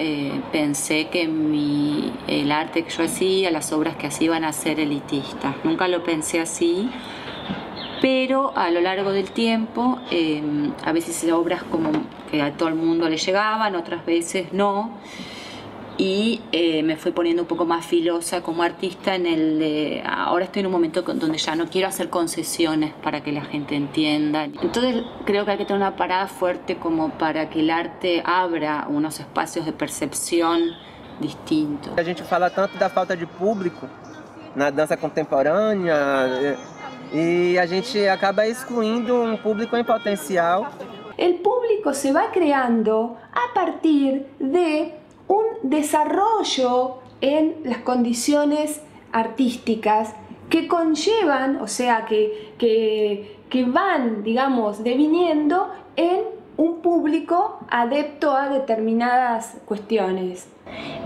pensé que el arte que yo hacía, las obras que hacía iban a ser elitistas, nunca lo pensé así. Pero a lo largo del tiempo, a veces obras como que a todo el mundo le llegaban, otras veces no. Y me fui poniendo un poco más filosa como artista ahora estoy en un momento donde ya no quiero hacer concesiones para que la gente entienda. Entonces creo que hay que tener una parada fuerte como para que el arte abra unos espacios de percepción distintos. A gente fala tanto da falta de público na dança contemporânea y a gente acaba excluyendo un público en potencial. El público se va creando a partir de un desarrollo en las condiciones artísticas que conllevan, o sea, que van, digamos, deviniendo en un público adepto a determinadas cuestiones.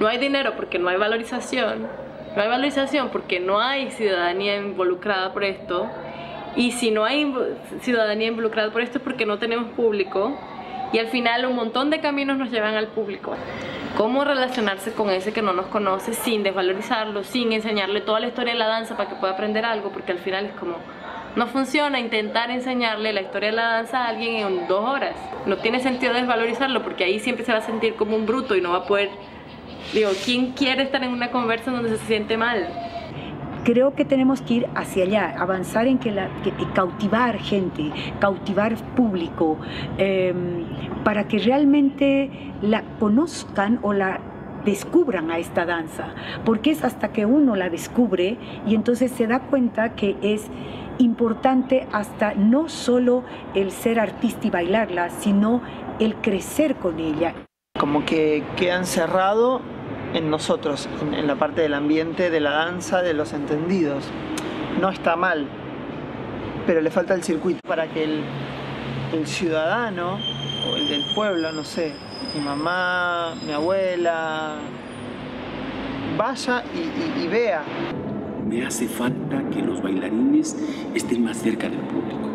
No hay dinero porque no hay valorización. No hay valorización porque no hay ciudadanía involucrada por esto. Y si no hay ciudadanía involucrada por esto es porque no tenemos público. Y al final un montón de caminos nos llevan al público. ¿Cómo relacionarse con ese que no nos conoce sin desvalorizarlo, sin enseñarle toda la historia de la danza para que pueda aprender algo? Porque al final es como, no funciona intentar enseñarle la historia de la danza a alguien en 2 horas. No tiene sentido desvalorizarlo porque ahí siempre se va a sentir como un bruto y no va a poder... Digo, ¿quién quiere estar en una conversa donde se siente mal? Creo que tenemos que ir hacia allá, avanzar en que cautivar gente, cautivar público, para que realmente la conozcan o la descubran a esta danza, porque es hasta que uno la descubre y entonces se da cuenta que es importante hasta no solo el ser artista y bailarla, sino el crecer con ella. Como que queda encerrado en nosotros, en la parte del ambiente, de la danza, de los entendidos. No está mal, pero le falta el circuito para que el ciudadano o el del pueblo, no sé, mi mamá, mi abuela, vaya y vea. Me hace falta que los bailarines estén más cerca del público.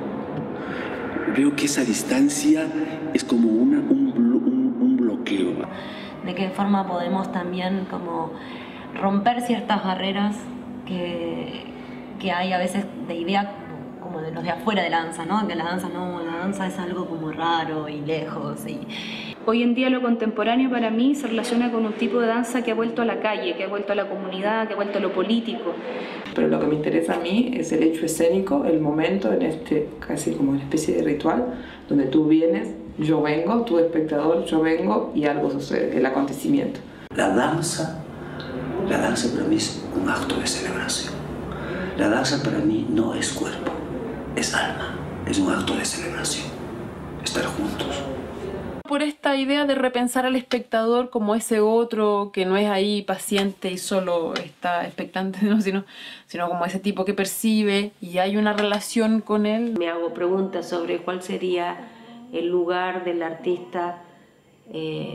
Veo que esa distancia es como un bloqueo. De qué forma podemos también como romper ciertas barreras que hay a veces de idea como de los de afuera de la danza, ¿no? Que la danza es algo como raro y lejos. Hoy en día lo contemporáneo para mí se relaciona con un tipo de danza que ha vuelto a la calle, que ha vuelto a la comunidad, que ha vuelto a lo político. Pero lo que me interesa a mí es el hecho escénico, el momento, en casi como una especie de ritual, donde tú vienes, yo vengo, tú espectador, yo vengo y algo sucede, el acontecimiento. La danza para mí es un acto de celebración. La danza para mí no es cuerpo. es alma, es un acto de celebración, estar juntos. Por esta idea de repensar al espectador como ese otro que no es ahí paciente y solo está expectante, ¿no? sino como ese tipo que percibe y hay una relación con él. Me hago preguntas sobre cuál sería el lugar del artista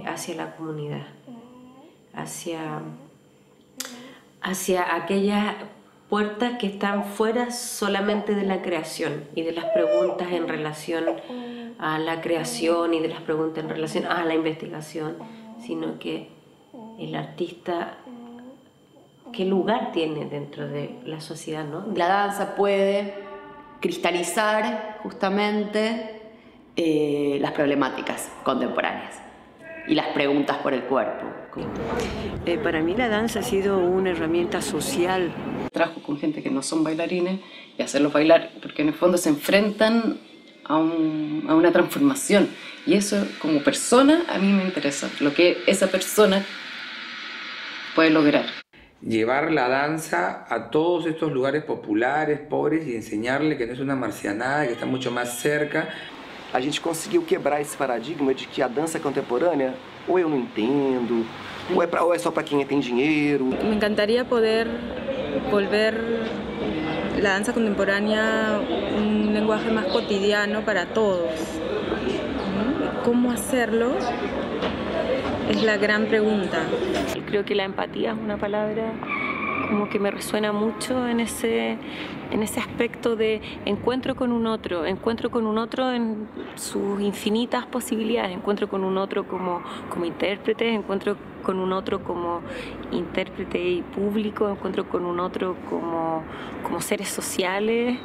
hacia la comunidad, hacia aquellas puertas que están fuera solamente de la creación y de las preguntas en relación a la creación y de las preguntas en relación a la investigación, sino que el artista, ¿qué lugar tiene dentro de la sociedad, ¿no? La danza puede cristalizar justamente las problemáticas contemporáneas y las preguntas por el cuerpo. Para mí la danza ha sido una herramienta social. Trabajo con gente que no son bailarines y hacerlos bailar, porque en el fondo se enfrentan a una transformación. Y eso, como persona, a mí me interesa. Lo que esa persona puede lograr. Llevar la danza a todos estos lugares populares, pobres, y enseñarle que no es una marcianada, que está mucho más cerca. A gente conseguiu quebrar esse paradigma de que a dança contemporânea, ou eu não entendo, ou é só para quem tem dinheiro. Me encantaría poder volver la danza contemporánea un lenguaje más cotidiano para todos. ¿Cómo hacerlo? Es la gran pregunta. Creo que la empatía es una palabra como que me resuena mucho en ese aspecto de encuentro con un otro en sus infinitas posibilidades, encuentro con un otro como intérprete, encuentro con un otro como intérprete y público, encuentro con un otro como seres sociales.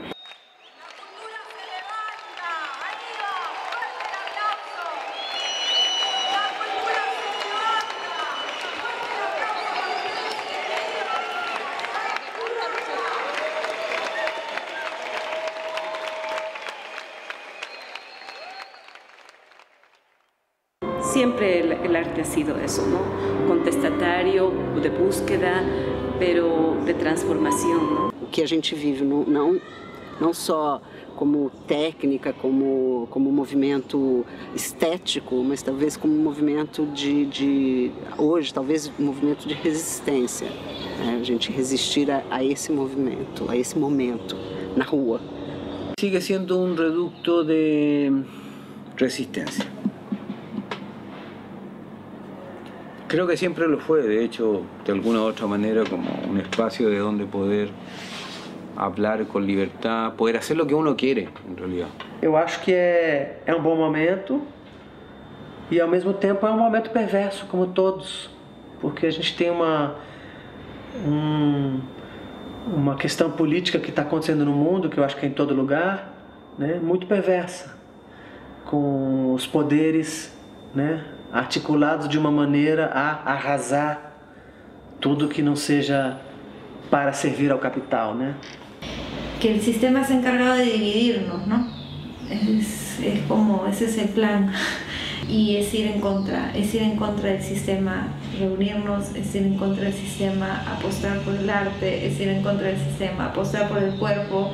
Siempre el arte ha sido eso, ¿no? Contestatario, de búsqueda, pero de transformação, ¿no? O que a gente vive não só como técnica, como movimento estético, mas talvez como movimento hoje, talvez um movimento de resistência. Né? A gente resistir a esse movimento, a esse momento na rua. Sigue siendo un reducto de resistencia. Creo que siempre lo fue, de hecho, de alguna u otra manera, como un espacio de donde poder hablar con libertad, poder hacer lo que uno quiere, en realidad. Eu acho que é um bom momento e, ao mesmo tempo, é um momento perverso, como todos, porque a gente tem uma questão política que está acontecendo no mundo, que eu acho que é em todo lugar, né, muito perversa, com os poderes, né, articulados de uma maneira a arrasar tudo que não seja para servir ao capital, né? Que el sistema se ha encargado de dividirnos, ¿no? Es como, ese es el plan. Y es ir en contra del sistema, reunirnos, es ir en contra del sistema, apostar por el arte, es ir en contra del sistema, apostar por el cuerpo.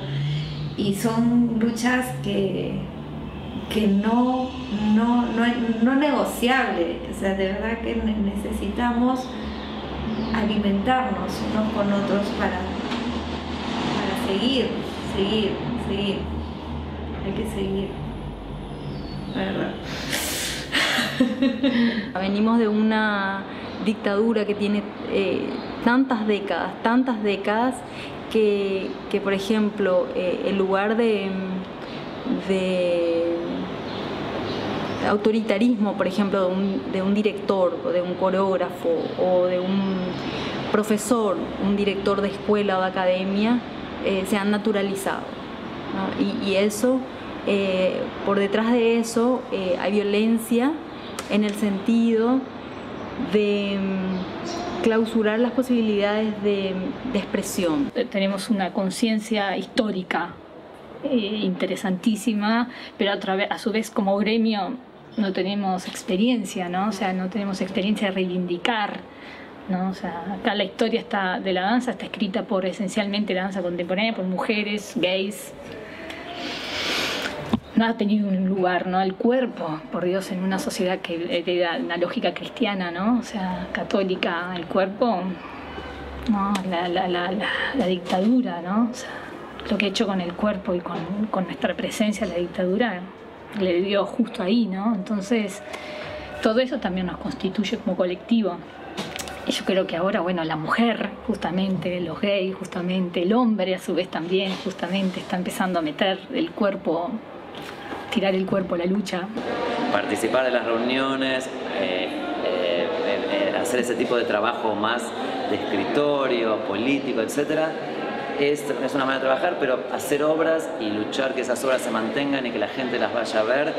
Y son luchas que no negociable, o sea, de verdad que necesitamos alimentarnos unos con otros para seguir, hay que seguir, la verdad. Venimos de una dictadura que tiene tantas décadas que por ejemplo, en lugar de autoritarismo, por ejemplo, de un director o de un coreógrafo o de un profesor, un director de escuela o de academia, se han naturalizado, ¿no? Y eso, por detrás de eso, hay violencia en el sentido de clausurar las posibilidades de expresión. Tenemos una conciencia histórica interesantísima, pero a su vez como gremio no tenemos experiencia, ¿no? O sea, no tenemos experiencia de reivindicar, ¿no? O sea, acá la historia de la danza está escrita por esencialmente la danza contemporánea, por mujeres, gays, no ha tenido un lugar, ¿no? El cuerpo, por Dios, en una sociedad que era una lógica cristiana, ¿no? O sea, católica, el cuerpo, no, la dictadura, ¿no? O sea, lo que ha hecho con el cuerpo y con nuestra presencia, la dictadura, le dio justo ahí, ¿no? Entonces, todo eso también nos constituye como colectivo. Y yo creo que ahora, bueno, la mujer, justamente, los gays, justamente, el hombre a su vez también, justamente, está empezando a meter el cuerpo, tirar el cuerpo a la lucha. Participar de las reuniones, hacer ese tipo de trabajo más de escritorio, político, etcétera, es una manera de trabajar, pero hacer obras y luchar que esas obras se mantengan y que la gente las vaya a ver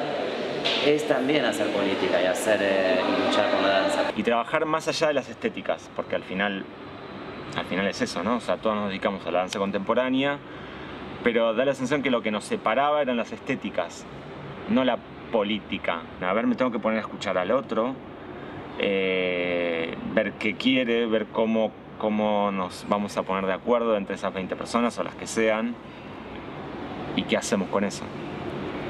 es también hacer política y luchar por la danza. Y trabajar más allá de las estéticas, porque al final es eso, ¿no? O sea, todos nos dedicamos a la danza contemporánea, pero da la sensación que lo que nos separaba eran las estéticas, no la política. A ver, me tengo que poner a escuchar al otro, ver qué quiere, ver cómo nos vamos a poner de acuerdo entre esas 20 personas o las que sean, y qué hacemos con eso.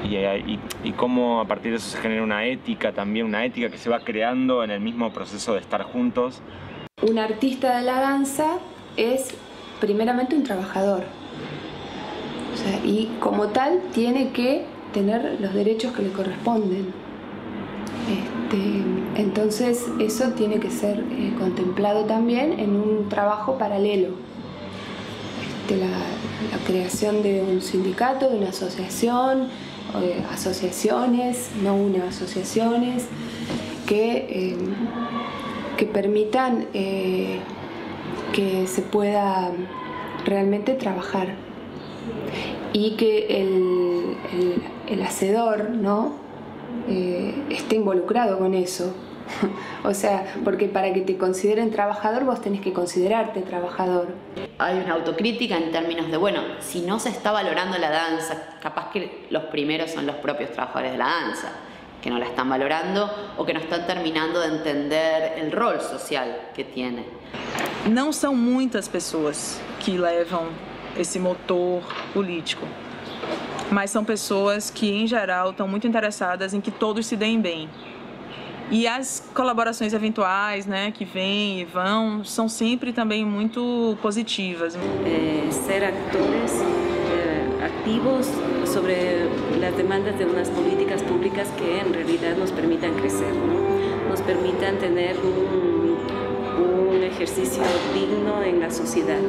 Y cómo a partir de eso se genera una ética también, una ética que se va creando en el mismo proceso de estar juntos. Un artista de la danza es primeramente un trabajador. O sea, y como tal tiene que tener los derechos que le corresponden. Entonces eso tiene que ser contemplado también en un trabajo paralelo. La creación de un sindicato, de una asociación, asociaciones, no una, asociaciones que permitan que se pueda realmente trabajar y que el hacedor, ¿no? Esté involucrado con eso. O sea, porque para que te consideren trabajador vos tenés que considerarte trabajador. Hay una autocrítica en términos de, bueno, si no se está valorando la danza, capaz que los primeros son los propios trabajadores de la danza, que no la están valorando o que no están terminando de entender el rol social que tiene. Não são muitas pessoas que levam esse motor político, mas são pessoas que, em geral, estão muito interessadas em que todos se deem bem. E as colaborações eventuais, né, que vêm e vão, são sempre também muito positivas. Ser actores activos sobre las demandas de unas políticas públicas que en realidad nos permitan crecer, ¿no? Nos permitan tener un ejercicio digno en la sociedad,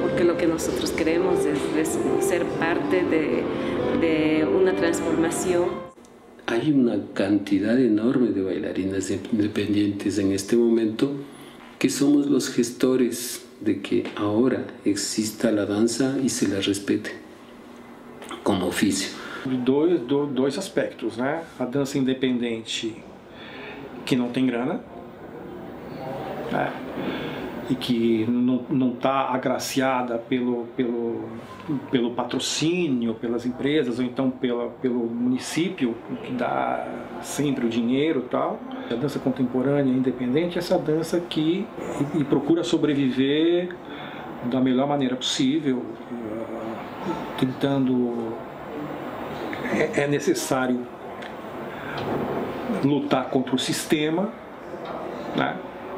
porque lo que nosotros queremos es ser parte de una transformación. Hay una cantidad enorme de bailarinas independientes en este momento que somos los gestores de que ahora exista la danza y se la respete como ofício. Dois aspectos, né? A dança independente que não tem grana, né? E que não está agraciada pelo patrocínio, pelas empresas, ou então pelo município, que dá sempre o dinheiro e tal. A dança contemporânea independente é essa dança que procura sobreviver da melhor maneira possível, tentando... É necessário lutar contra o sistema, né?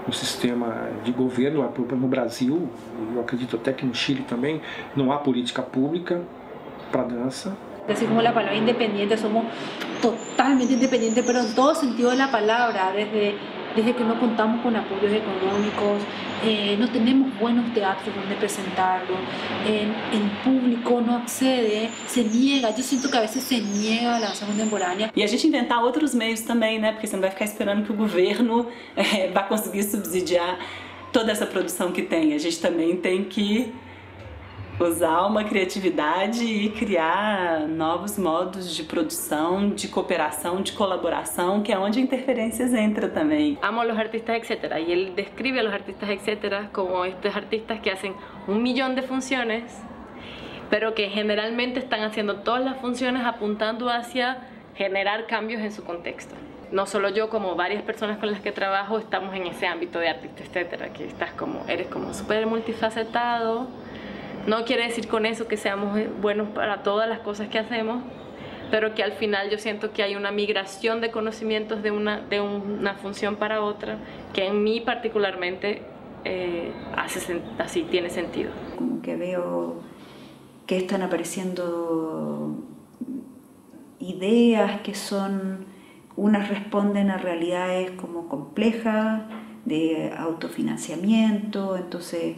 O sistema de governo. No Brasil, eu acredito até que no Chile também, não há política pública para danza. Así como la palabra independiente, somos totalmente independientes, pero en todo sentido de la palabra, desde que no contamos con apoyos económicos, no tenemos buenos teatros donde presentarlo, el público no accede, se niega. Eu sinto que a veces se niega a dança contemporânea. E a gente inventar outros meios também, né? Porque você não vai ficar esperando que o governo vá conseguir subsidiar toda essa produção que tem. A gente também tem que usar uma criatividade y criar novos modos de produção, de cooperação, de colaboração, que é onde interferências entra também. Amo a los artistas, etcétera, y él describe a los artistas, etcétera, como estos artistas que hacen 1 millón de funciones, pero que generalmente están haciendo todas las funciones apuntando hacia generar cambios en su contexto. No solo yo, como varias personas con las que trabajo, estamos en ese ámbito de artista, etcétera, que eres como súper multifacetado. No quiere decir con eso que seamos buenos para todas las cosas que hacemos, pero que al final yo siento que hay una migración de conocimientos de una función para otra, que en mí particularmente así tiene sentido. Como que veo que están apareciendo ideas que unas responden a realidades como complejas, de autofinanciamiento, entonces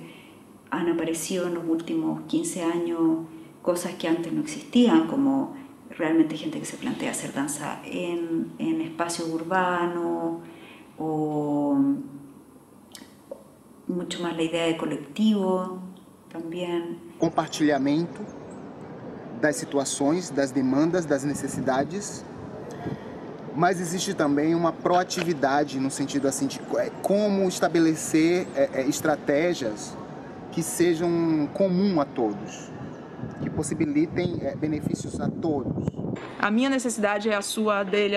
han aparecido en los últimos 15 años cosas que antes no existían, como realmente gente que se plantea hacer danza en espacios urbanos, o mucho más la idea de colectivo también. Compartilhamento das situações, das demandas, das necessidades, mas existe também uma proatividade no sentido assim de como estabelecer estratégias que sejam comum a todos, que possibilitem benefícios a todos. A minha necessidade é a sua, a dele,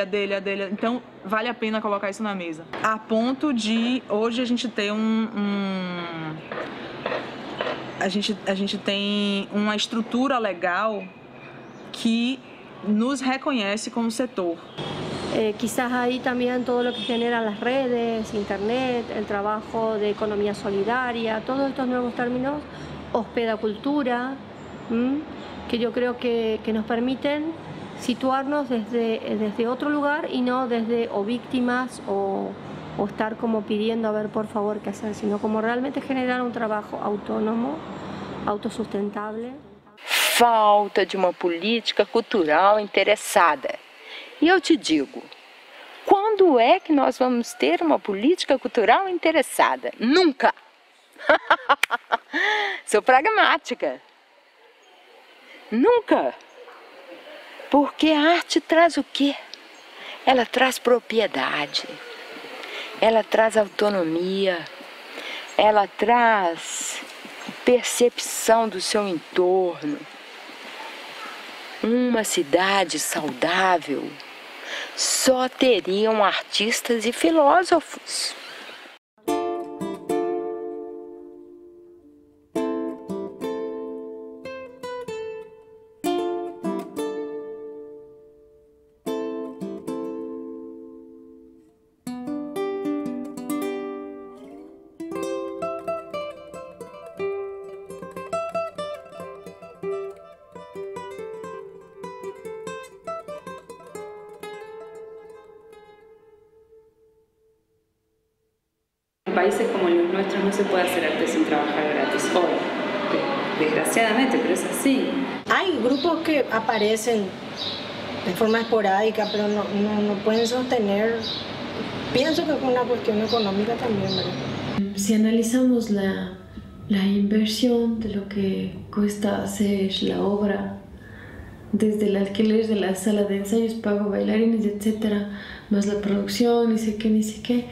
então vale a pena colocar isso na mesa. A ponto de hoje a gente ter a gente tem uma estrutura legal que nos reconhece como setor. Quizás ahí también todo lo que generan las redes, internet, el trabajo de economía solidaria, todos estos nuevos términos, hospedacultura, que yo creo que nos permiten situarnos desde otro lugar y no desde o víctimas o estar como pidiendo a ver por favor qué hacer, sino como realmente generar un trabajo autónomo, autossustentable. Falta de uma política cultural interessada. E eu te digo, quando é que nós vamos ter uma política cultural interessada? Nunca! Sou pragmática. Nunca! Porque a arte traz o quê? Ela traz propriedade, ela traz autonomia, ela traz percepção do seu entorno. Uma cidade saudável só teriam artistas e filósofos. En países como los nuestros no se puede hacer arte sin trabajar gratis hoy, desgraciadamente, pero es así. Hay grupos que aparecen de forma esporádica, pero no pueden sostener. Pienso que es una cuestión económica también, ¿verdad? Si analizamos la inversión de lo que cuesta hacer la obra, desde el alquiler de la sala de ensayos, pago bailarines, etcétera, más la producción, ni sé qué,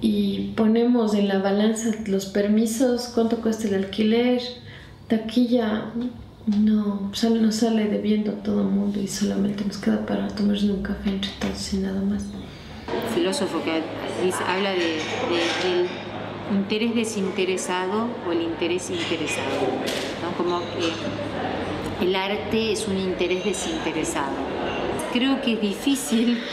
y ponemos en la balanza los permisos, cuánto cuesta el alquiler, taquilla, no sale debiendo a todo el mundo y solamente nos queda para tomarnos un café entre todos y nada más. Filósofo que habla del interés desinteresado o el interés interesado, ¿no? Como que el arte es un interés desinteresado. Creo que es difícil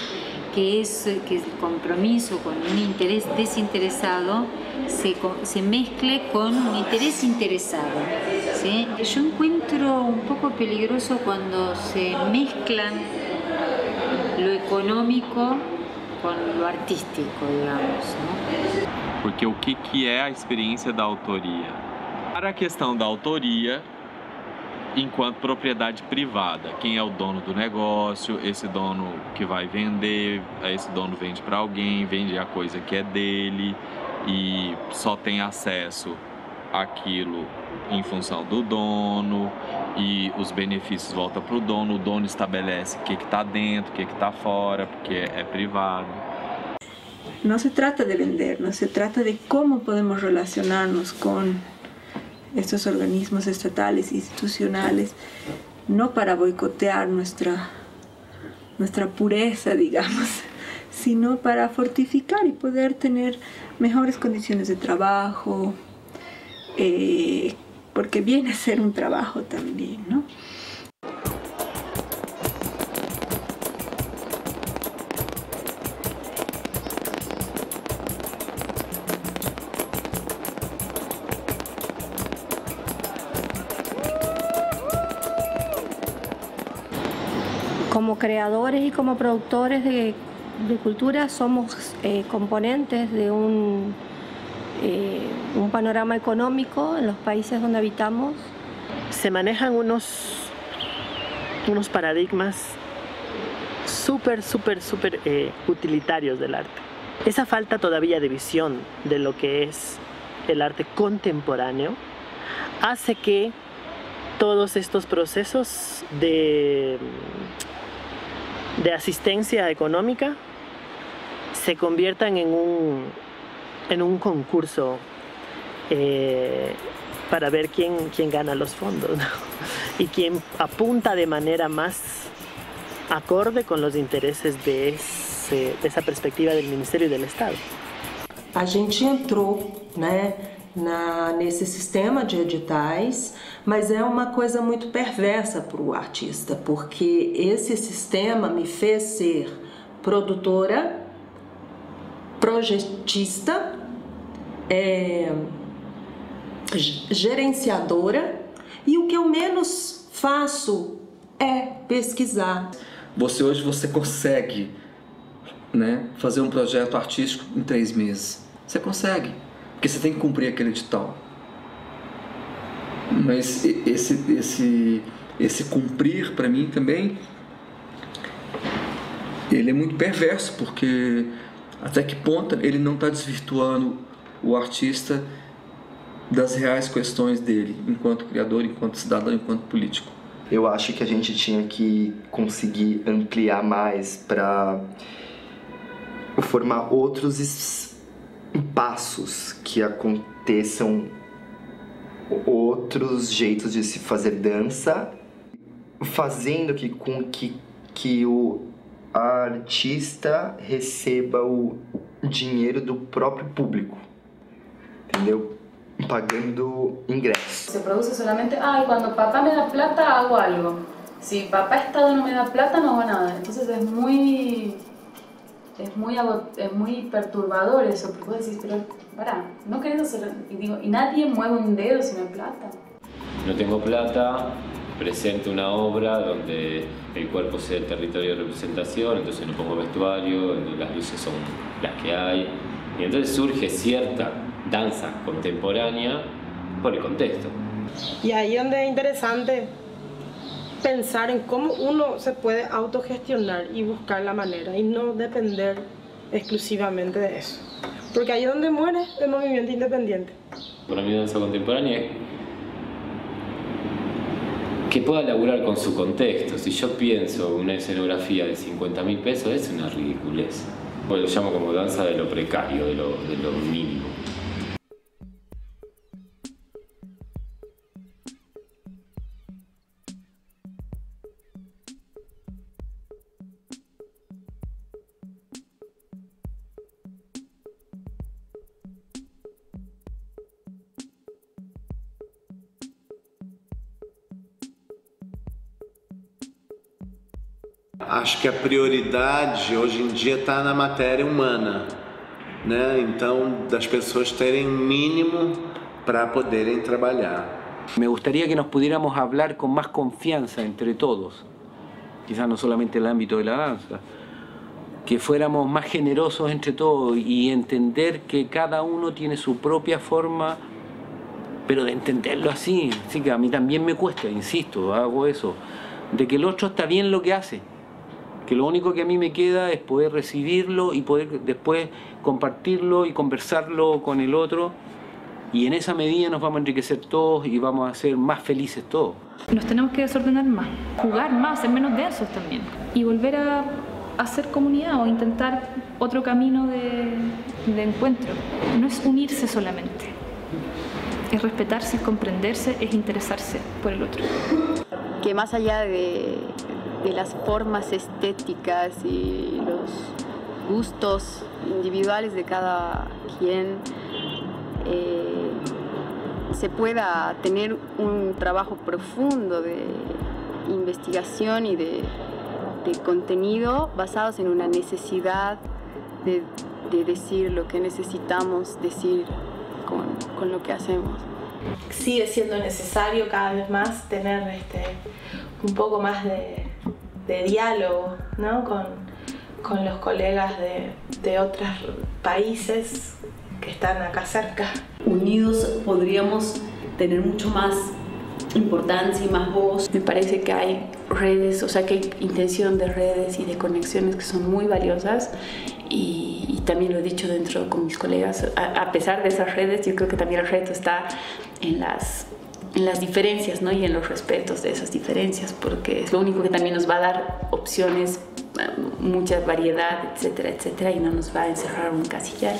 que el compromiso con un interés desinteresado se mezcle con un interés interesado, ¿sí? Yo encuentro un poco peligroso cuando se mezclan lo económico con lo artístico, digamos, ¿no? Porque o que é a experiência da autoria? Para a questão da autoria, enquanto propriedade privada, quem é o dono do negócio, esse dono que vai vender, esse dono vende para alguém, vende a coisa que é dele e só tem acesso àquilo em função do dono e os benefícios voltam para o dono estabelece o que está dentro, o que está fora, porque é privado. No se trata de vender, no se trata de cómo podemos relacionarnos con estos organismos estatales, institucionales, no para boicotear nuestra pureza, digamos, sino para fortificar y poder tener mejores condiciones de trabajo, porque viene a ser un trabajo también, ¿no? creadores y como productores de cultura somos componentes de un panorama económico en los países donde habitamos. Se manejan unos paradigmas súper utilitarios del arte. Esa falta todavía de visión de lo que es el arte contemporáneo hace que todos estos procesos de asistencia económica se conviertan en un concurso para ver quién gana los fondos, ¿no? Y quién apunta de manera más acorde com os interesses dessa perspectiva do Ministério e do Estado. A gente entrou, né, nesse sistema de editais, mas é uma coisa muito perversa para o artista, porque esse sistema me fez ser produtora, projetista, gerenciadora, e o que eu menos faço é pesquisar. Hoje você consegue, né, fazer um projeto artístico em 3 meses. Você consegue, porque você tem que cumprir aquele edital. Mas esse cumprir, para mim também, ele é muito perverso, porque até que ponto ele não está desvirtuando o artista das reais questões dele, enquanto criador, enquanto cidadão, enquanto político. Eu acho que a gente tinha que conseguir ampliar mais para formar outros passos que aconteçam, outros jeitos de se fazer dança, fazendo com que o artista receba o dinheiro do próprio público, entendeu? Pagando ingresso. Se produce solamente, cuando papá me da plata hago algo. Si papá Estado no me da plata no hago nada. Entonces es muy perturbador eso, porque vos decís, pero pará, no querés hacer, y nadie mueve un dedo si no hay plata. No tengo plata, presento una obra donde el cuerpo sea el territorio de representación, entonces no pongo vestuario, las luces son las que hay, y entonces surge cierta danza contemporánea por el contexto. Y ahí es donde es interesante pensar en cómo uno se puede autogestionar y buscar la manera y no depender exclusivamente de eso. Porque ahí es donde muere el movimiento independiente. Para mí danza contemporánea es que pueda laburar con su contexto. Si yo pienso una escenografía de 50.000 pesos, es una ridiculez. Pues lo llamo como danza de lo precario, de lo mínimo. Acho que a prioridade hoje em dia está na matéria humana, né? Então, das pessoas terem mínimo para poderem trabalhar. Me gustaría que nos pudiéramos hablar con más confianza entre todos, quizás no solamente en el ámbito de la danza, que fuéramos más generosos entre todos y entender que cada uno tiene su propia forma, pero de entenderlo así. Así que a mí también me cuesta, insisto, hago eso, de que el otro está bien lo que hace, que lo único que a mí me queda es poder recibirlo y poder después compartirlo y conversarlo con el otro, y en esa medida nos vamos a enriquecer todos y vamos a ser más felices todos. Nos tenemos que desordenar más, jugar más, ser menos densos también, y volver a hacer comunidad o intentar otro camino de encuentro. No es unirse solamente, es respetarse, es comprenderse, es interesarse por el otro. Que más allá de las formas estéticas y los gustos individuales de cada quien, se pueda tener un trabajo profundo de investigación y de contenido basados en una necesidad de decir lo que necesitamos decir con lo que hacemos. Sigue siendo necesario cada vez más tener un poco más diálogo, ¿no? con los colegas de otros países que están acá cerca. Unidos podríamos tener mucho más importancia y más voz. Me parece que hay redes, o sea que hay intención de redes y de conexiones que son muy valiosas y también lo he dicho dentro con mis colegas, a pesar de esas redes, yo creo que también el reto está en las diferencias, ¿no? Y en los respetos de esas diferencias, porque es lo único que también nos va a dar opciones, mucha variedad, etcétera, etcétera, y no nos va a encerrar un casillero.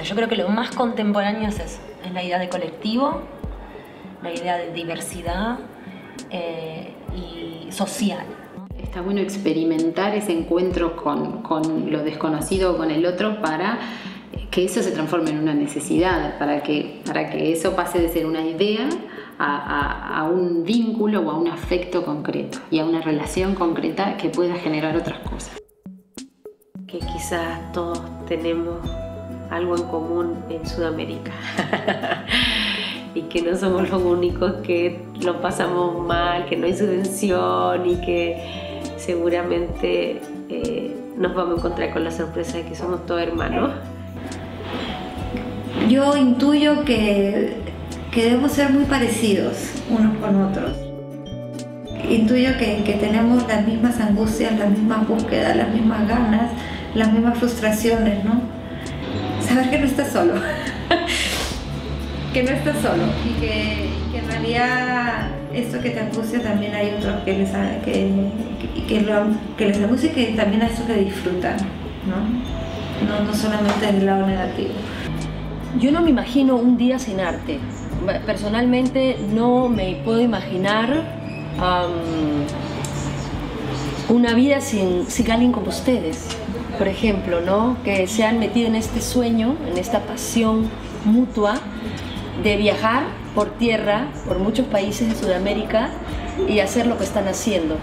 Yo creo que lo más contemporáneo es eso, es la idea de colectivo, la idea de diversidad y social. Está bueno experimentar ese encuentro con lo desconocido o con el otro para que eso se transforme en una necesidad, para que eso pase de ser una idea a un vínculo o a un afecto concreto y a una relación concreta que pueda generar otras cosas. Que quizás todos tenemos algo en común en Sudamérica y que no somos los únicos que lo pasamos mal, que no hay subvención y que seguramente nos vamos a encontrar con la sorpresa de que somos todos hermanos. Yo intuyo que debemos ser muy parecidos unos con otros. Intuyo que tenemos las mismas angustias, las mismas búsquedas, las mismas ganas, las mismas frustraciones, ¿no? Saber que no estás solo. Que no estás solo y que en realidad esto que te angustia también hay otros que les angustia y que también hay eso que disfrutan, ¿no? No solamente del lado negativo. Yo no me imagino un día sin arte. Personalmente no me puedo imaginar una vida sin alguien como ustedes, por ejemplo, ¿no? Que se han metido en este sueño, en esta pasión mutua de viajar por tierra, por muchos países de Sudamérica y hacer lo que están haciendo.